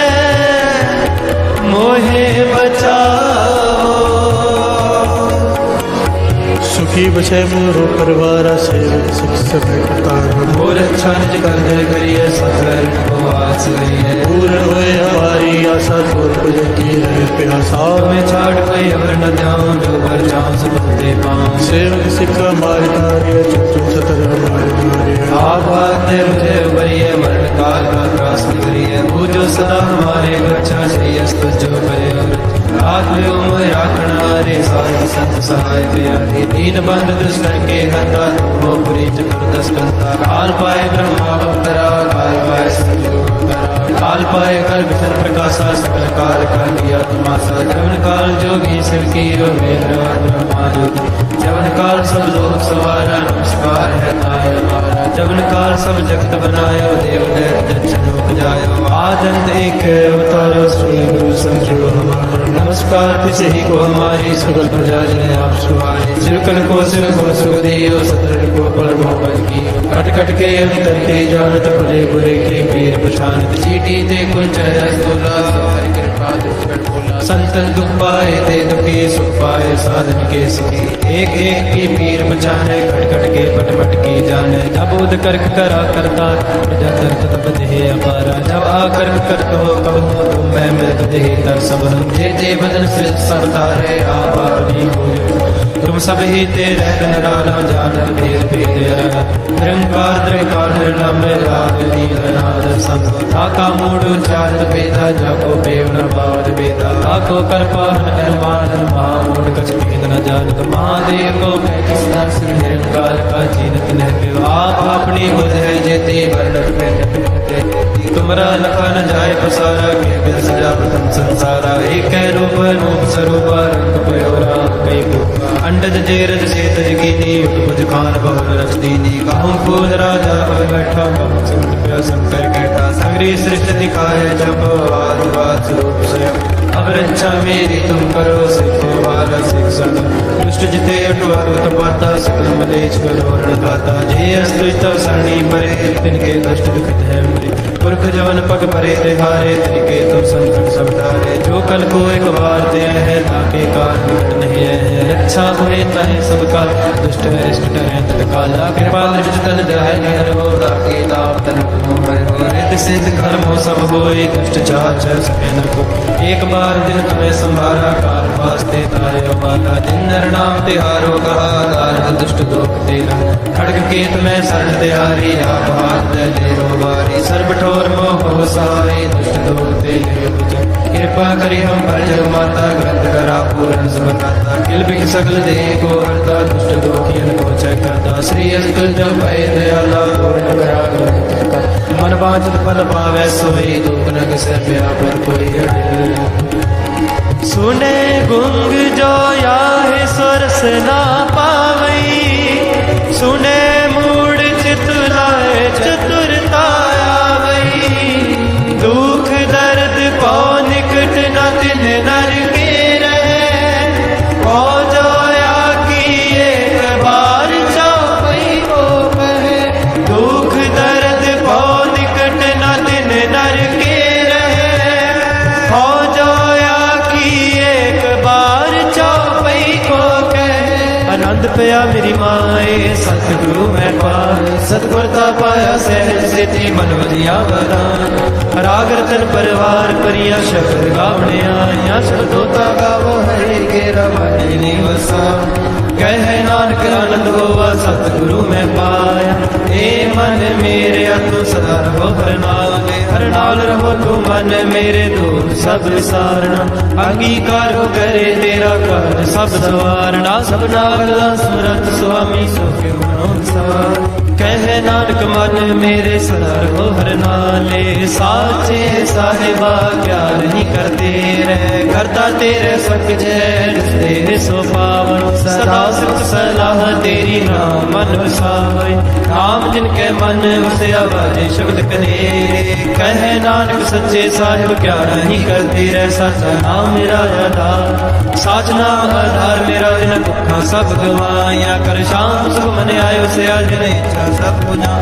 मोहे बचाओ। सुखी बचे मोरो परिवार सेवक सिख सब करतार मोर अच्छा निज कर दे करिए सतर को आस करिए। पूर्ण होए हमारी आशा तोर पूजन की रहे प्यासा मैं छाड़ कोई अवर न जाऊं, जो पर जाऊं सब दे पाऊं। सेवक सिख हमारे कार्य चित्र सतर हमारे नारे आप आते मुझे उबरिए, मरण काल का त्रास न करिए। पूजो सदा हमारे रक्षा श्रेयस तुझो करे। आत्मयो मोह राखना रे साधु संत सहाय प्यारे। दीन बंद दुष्ट के हता, वो पुरी चतुर दस करता। काल पाए ब्रह्मा अवतरा, काल पाए संजोग करा। काल पाए कल विषण प्रकाशा, सकल काल का किया तमाशा। जवन काल जोगी शिव की मेरा ब्रह्मा जोगी। जवन काल सब लोग सवारा, नमस्कार है ताय हमारा। जवन काल सब जगत बनायो, देव दैत्य दक्षिण लोक जायो। आदंत एक अवतारो, श्री गुरु समझो हमारा। नमस्कार तिसे ही को हमारी, सकल प्रजा जन आप सुहारी। सिरकल को सिर को सुख दियो, सतर को पर मोहन की। कट कट के अंतर के जानत, भले बुरे के पीर पछानत। चीटी ते कुंच रसगुल्ला, हरि कृपा दुष्ट बोला। संतन दुख पाए ते दुखी, सुख पाए साधन के सुखी। एक एक की पीर बचाने, खट खट के पट पट की जाने। जब उद कर्क करा करता, प्रजा दर्द तब देह अपारा। जब आकर कर कहो कहो, तुम मैं मृत देह तर सब। जे बदन से सब तारे, आप अपनी हो। तुम सब ही तेरे नाना जानत भेद भेद निरंकार द्रकार निर्लम्ब राग नीलनाद संग। ताका मूड चारत भेदा, जाको पेव न पावत भेदा। ताको कर्पान अरमान महामूड कछ भेद न जानत। महादेव को मैं किस दर से निरंकार का जीनत न। आप अपनी बुध है जेते वर्णन में तुमरा लखा न जाए पसारा। के सजा प्रथम संसारा, एक रूप रूप स्वरूप रंग पयोरा कई रूप। अंडज जेरज से तजकीनी, उपज खान बहुल रच दीनी। कहूँ फूल राजा पर बैठा, कहूँ संत शंकर कहता। सगरी सृष्टि दिखाए जब आदिवाद स्वरूप स्वयं। अब रक्षा मेरी तुम करो, सिखो वाला शिक्षा। दुष्ट जिते अटुआत पाता, सकल मलेच करो रणदाता। जे अस्त्र सरणी परे, तिनके कष्ट दुखित है मरे। पुरख जवन पग परे तिहारे, तिनके तुम संकट सब टारे। जो कल को एक बार दे है, ताके काल निकट नहीं है। रक्षा हुए तहे सबका, दुष्ट अरिष्ट टरे तत्काला। कृपा दृष्ट तन दहाय निहर हो, ताके लाभ तन मोहर हो। रित सिद्ध कर्म हो सब होए, दुष्ट चार चर सके न को। एक बार दिन तुम्हें संभारा, काल वास्ते तारे माता। जिन नर नाम तिहारो कहा, दार दुष्ट लोक तेरा। खड़ग केत में शरण तिहारी, आप हाथ दे रो बारी। सर्व ठोर मोह हो साई, दुष्ट लोक तेरे पूजन। कृपा करी हम पर जग माता, ग्रंथ करा पूर्ण समता। किल बिख सकल देह को हरता, दुष्ट लोकियन को चय करता। श्री अस्तु जब भय दयाला, पूर्ण करा ग्रंथ का। मन वांछित फल पावै सोई, दुख नग से पर कोई अड़े। सुने गुंग जो याहे सुरस ना पावई। सुने मूड चित लाए चतुरता आवई। दुख दर्द पौ निकट न तिन नर के रहे। पौ जो या की एक बार चौपई को कहे। दुख दर्द पौ निकट न तिन नर के रहे। पौ जो आनंद पया मेरी माए, सतगुरु मैं पाए। सतगुरता पाया सहज सेती, मन वजिया वरान। राग रतन परिवार परिया, शब्द गावने आया। शब्दोता गावो हरे केरा वाणी निवसा। कहे नानक आनंद होवा, सतगुरु मैं पाया। ए मन मेरे तू सदा रहो हरनाले। हरनाल रहो तू मन मेरे, दूर सब सारना। अंगीकार हो करे तेरा कर सब सवारना। सब नागला सुरत स्वामी, सो क्यों अनुसार। कहे नानक मन मेरे, सदा रहो हरनाले। साचे साहिबा क्या नहीं करते रहे। करता तेरे सक जय, तेरे सो पावन। सदा सुख सलाह तेरी, नाम मन वसावे। नाम जिनके मन वसया, बाजे शब्द कनेरे। कहे नानक सच्चे साहिब क्या नहीं करते रह साचा नाम मेरा आधार साच नाम आधार मेरा बिन भुखा सब गवाया कर शाम सुख मन आयो से आज नहीं इच्छा सब बुझा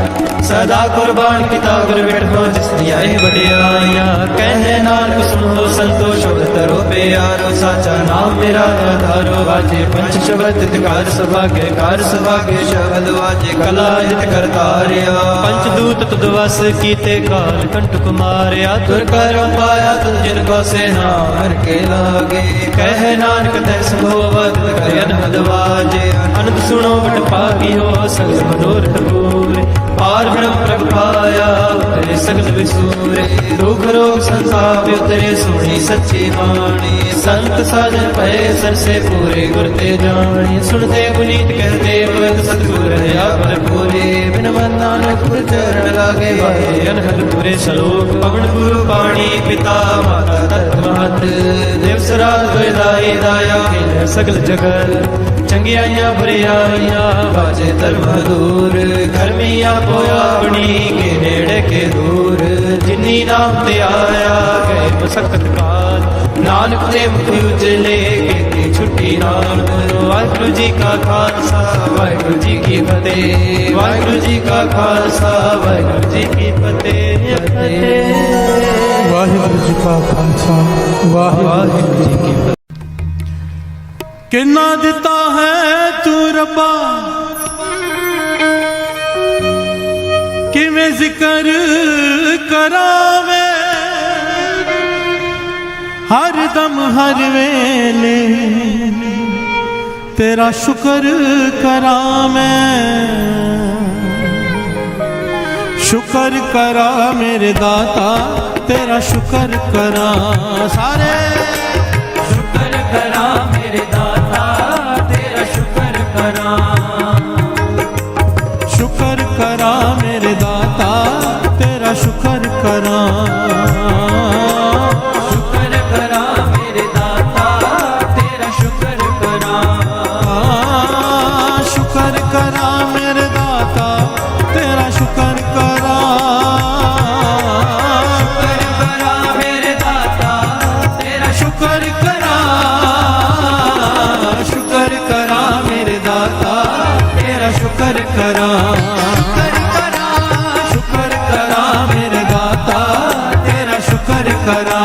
सदा कुर्बान किता गुर बैठो जिसने आए बड़ियाया कहे नानक सुनो संतोष तरो प्यारो साचा नाम मेरा आधारो वाजे पंच शब्द कार सभागे शब्द वाजे कला हित करतारिया पंचदूत तुद वस कीते काल कंठ कुमारिया तुर कर पाया तुझ जिनको से नार के लागे कह नानक तै संभोवत करे अनहद वाजे अनंत सुनो बट पागी हो सगल मनोरथ पूरे पार ब्रह्म प्रभ पाया उतरे सगल विसूरे दुख रोग संताप उतरे सुनी सच्ची वाणी संत साजन पहे सर से पूरे गुरते जानी सुनते पुनीत कहते भगत सतगुर दया पर पूरे बिन मन नानक गुर चरण लागे भाई अनहद पूरे श्लोक पवन गुरु पाणी पिता माता तत्महत देव सराज दाई दाया सगल जगत चंगियाइया बुरियाइया बाजे धर्म दूर धर्मिया पोया अपनी के नेड़े के दूर जिन्नी नाम ते आया गए मसकत काल नानक दे मुख उजले के छुट्टी नाम वाहिगुरु जी का खालसा वाहिगुरु जी की फतेह वाहिगुरु जी का खालसा वाहिगुरु जी की फतेह वाहिगुरु जी का खालसा वाहिगुरु जी की फतेह। किन्ना दिता है तू रब्बा किवें जिक्र करावे हर दम हर वेले तेरा शुक्र करा मैं शुक्र करा मेरे दाता तेरा शुक्र करा सारे शुक्र करा मेरे दाता तेरा शुक्र करा शुक्र करा मेरे दाता तेरा शुक्र करा शुक्र करा मेरे दाता तेरा शुक्र करा शुक्र करा मेरे दाता तेरा शुक्र करा शुक्र करा मेरे दाता तेरा शुक्र करा शुक्र करा मेरे दाता तेरा शुक्र करा शुक्र करा मेरे दाता तेरा शुक्र करा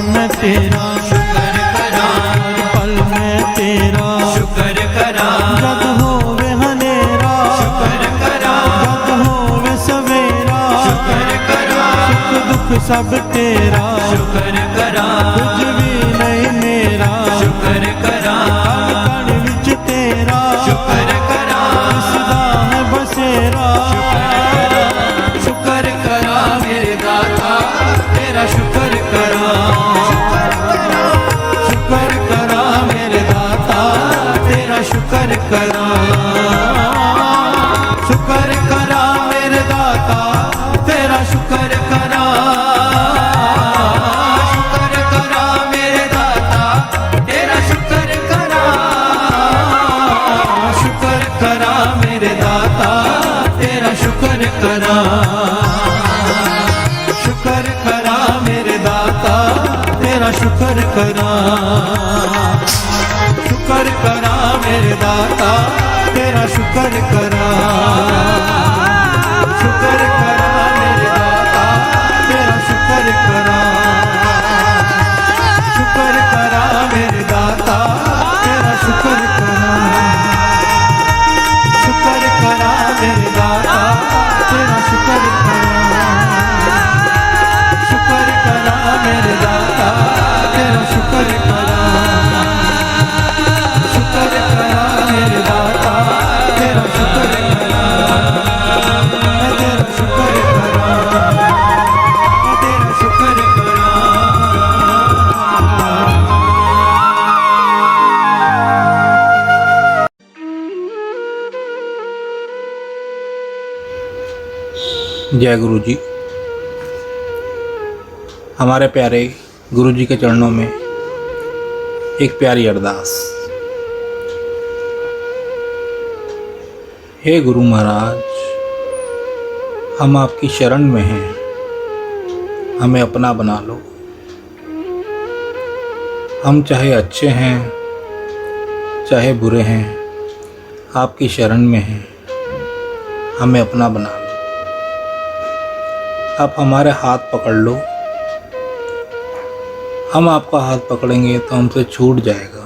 मैं तेरा शुक्र करा पल में तेरा शुक्र करा जग होवे हनेरा शुक्र करा जग होवे सवेरा शुक्र करा सुख दुख सब तेरा शुक्र करा कुछ भी नहीं मेरा शुक्र करा कण विच तेरा शुक्र करा सदा है बसेरा शुक्र करा मेरे दाता तेरा शुक्र करा शुक्र करा मेरे दाता तेरा शुक्र करा शुक्र करा मेरे दाता तेरा शुक्र करा शुक्र करा मेरे दाता तेरा शुक्र करा शुक्र करा मेरे दाता तेरा शुक्र करा शुक्र करा मेरे दाता तेरा शुक्र करा शुक्र करा मेरे दाता तेरा शुक्र करा शुक्र करा मेरे दाता तेरा शुक्र करा शुक्र करा मेरे दाता तेरा शुक्र करा शुक्र करा मेरे दाता तेरा शुक्र करा शुक्र करा मेरे दाता तेरा शुक्र करा शुक्र करा मेरे दाता तेरा शुक्र करा मैं तेरा शुक्र करा मैं तेरा शुक्र जय गुरु जी। हमारे प्यारे गुरु जी के चरणों में एक प्यारी अरदास। हे गुरु महाराज, हम आपकी शरण में हैं, हमें अपना बना लो। हम चाहे अच्छे हैं चाहे बुरे हैं, आपकी शरण में हैं, हमें अपना बना लो। आप हमारे हाथ पकड़ लो, हम आपका हाथ पकड़ेंगे तो हमसे छूट जाएगा।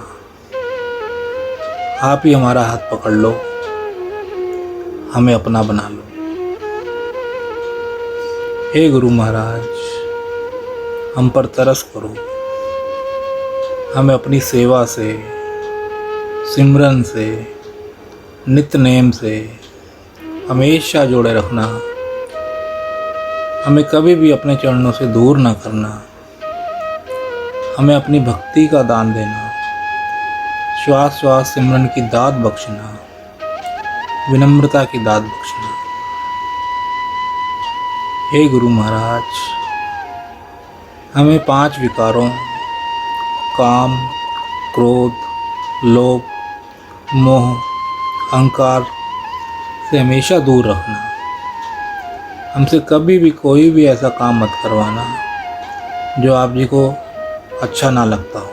आप ही हमारा हाथ पकड़ लो, हमें अपना बना लो। हे गुरु महाराज, हम पर तरस करो, हमें अपनी सेवा से, सिमरन से, नित्य नेम से हमेशा जोड़े रखना। हमें कभी भी अपने चरणों से दूर ना करना। हमें अपनी भक्ति का दान देना, श्वास श्वास सिमरन की दात बख्शना, विनम्रता की दात बख्शना। हे गुरु महाराज, हमें 5 विकारों काम, क्रोध, लोभ, मोह, अहंकार से हमेशा दूर रखना। हमसे कभी भी कोई भी ऐसा काम मत करवाना जो आप जी को अच्छा ना लगता हो।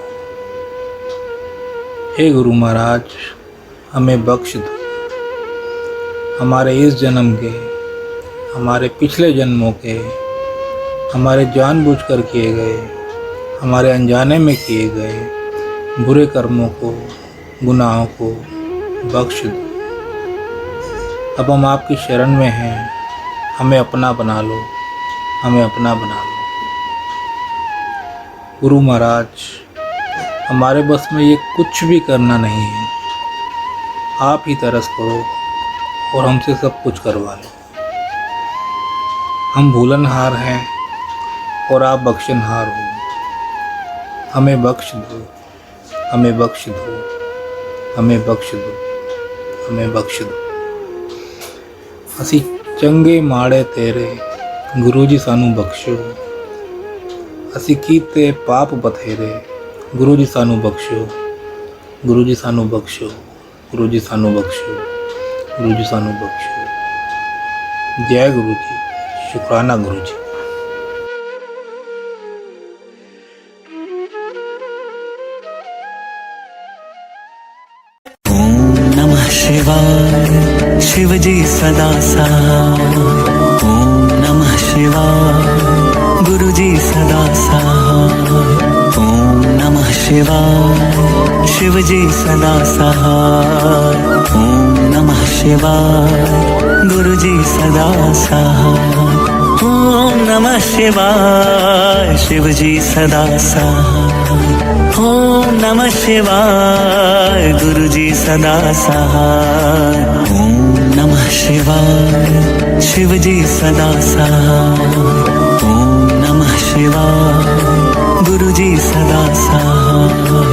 हे गुरु महाराज, हमें बख्श दो। हमारे इस जन्म के, हमारे पिछले जन्मों के, हमारे जानबूझकर किए गए, हमारे अनजाने में किए गए बुरे कर्मों को, गुनाहों को बख्श दो। अब हम आपकी शरण में हैं, हमें अपना बना लो, हमें अपना बना लो। गुरु महाराज, हमारे बस में ये कुछ भी करना नहीं है, आप ही तरस करो और हमसे सब कुछ करवा लो। हम भूलनहार हैं और आप बख्शनहार हो। हमें बख्श दो, हमें बख्श दो, हमें बख्श दो, हमें बख्श दो। असी चंगे माड़े तेरे गुरु जी सानू बख्शो। असी कीते पाप बथेरे गुरु जी सानू बख्शो। गुरु जी सानू बख्शो, गुरु जी सानू बख्शो, गुरु जी सानू बख्शो। जय गुरु जी, शुक्राना गुरु जी। नमः शिवाय, शिव जी सदा सहाय। ओम नमः शिवाय, गुरु जी सदा सहाय। ओम नमः शिवाय, शिव जी सदा सहाय। ओम नमः शिवाय, गुरु जी सदा सहाय। ओम नमः शिवाय, शिव जी सदा सहाय। ओम नमः शिवाय, गुरु जी सदा सहाय। ओम नमः शिवाय, शिव जी सदा सहाय। ओम नमः शिवाय, गुरु जी सदा सहाय।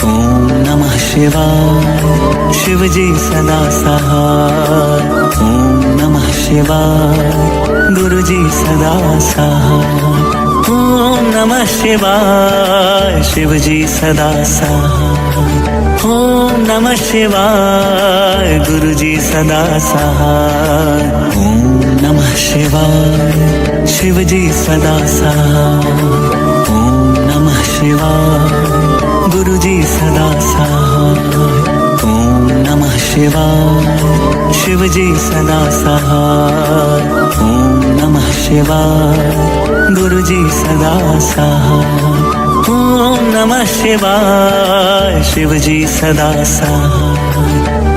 ओम नमः शिवाय, शिव जी सदा सहाय। ओम नमः शिवाय, गुरु जी सदा सहाय। ओम नमः शिवाय, शिव जी सदा सहाय। ओम नमः शिवाय, गुरु जी सदा सहाय। ओम नमः शिवाय, शिव जी सदा सहाय। ओम नमः शिवाय, गुरु जी सदा सहाय। ओम नमः शिवाय, शिव जी सदा सहाय। ओम नमः शिवाय, गुरु जी सदा सहाय। ओम नमः शिवाय, शिव जी सदा सहाय।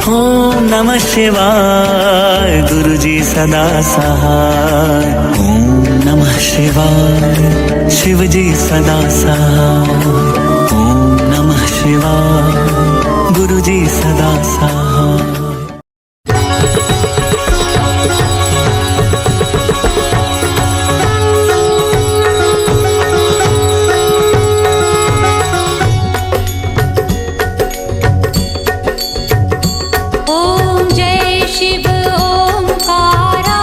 ओम नमः शिवाय, गुरु जी सदा सहाय। ओम नमः शिवाय, शिव जी सदा सहाय। ओम नमः शिवाय, गुरु जी सदा सहाय। ओम जय शिव ओंकारा,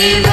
शिवाय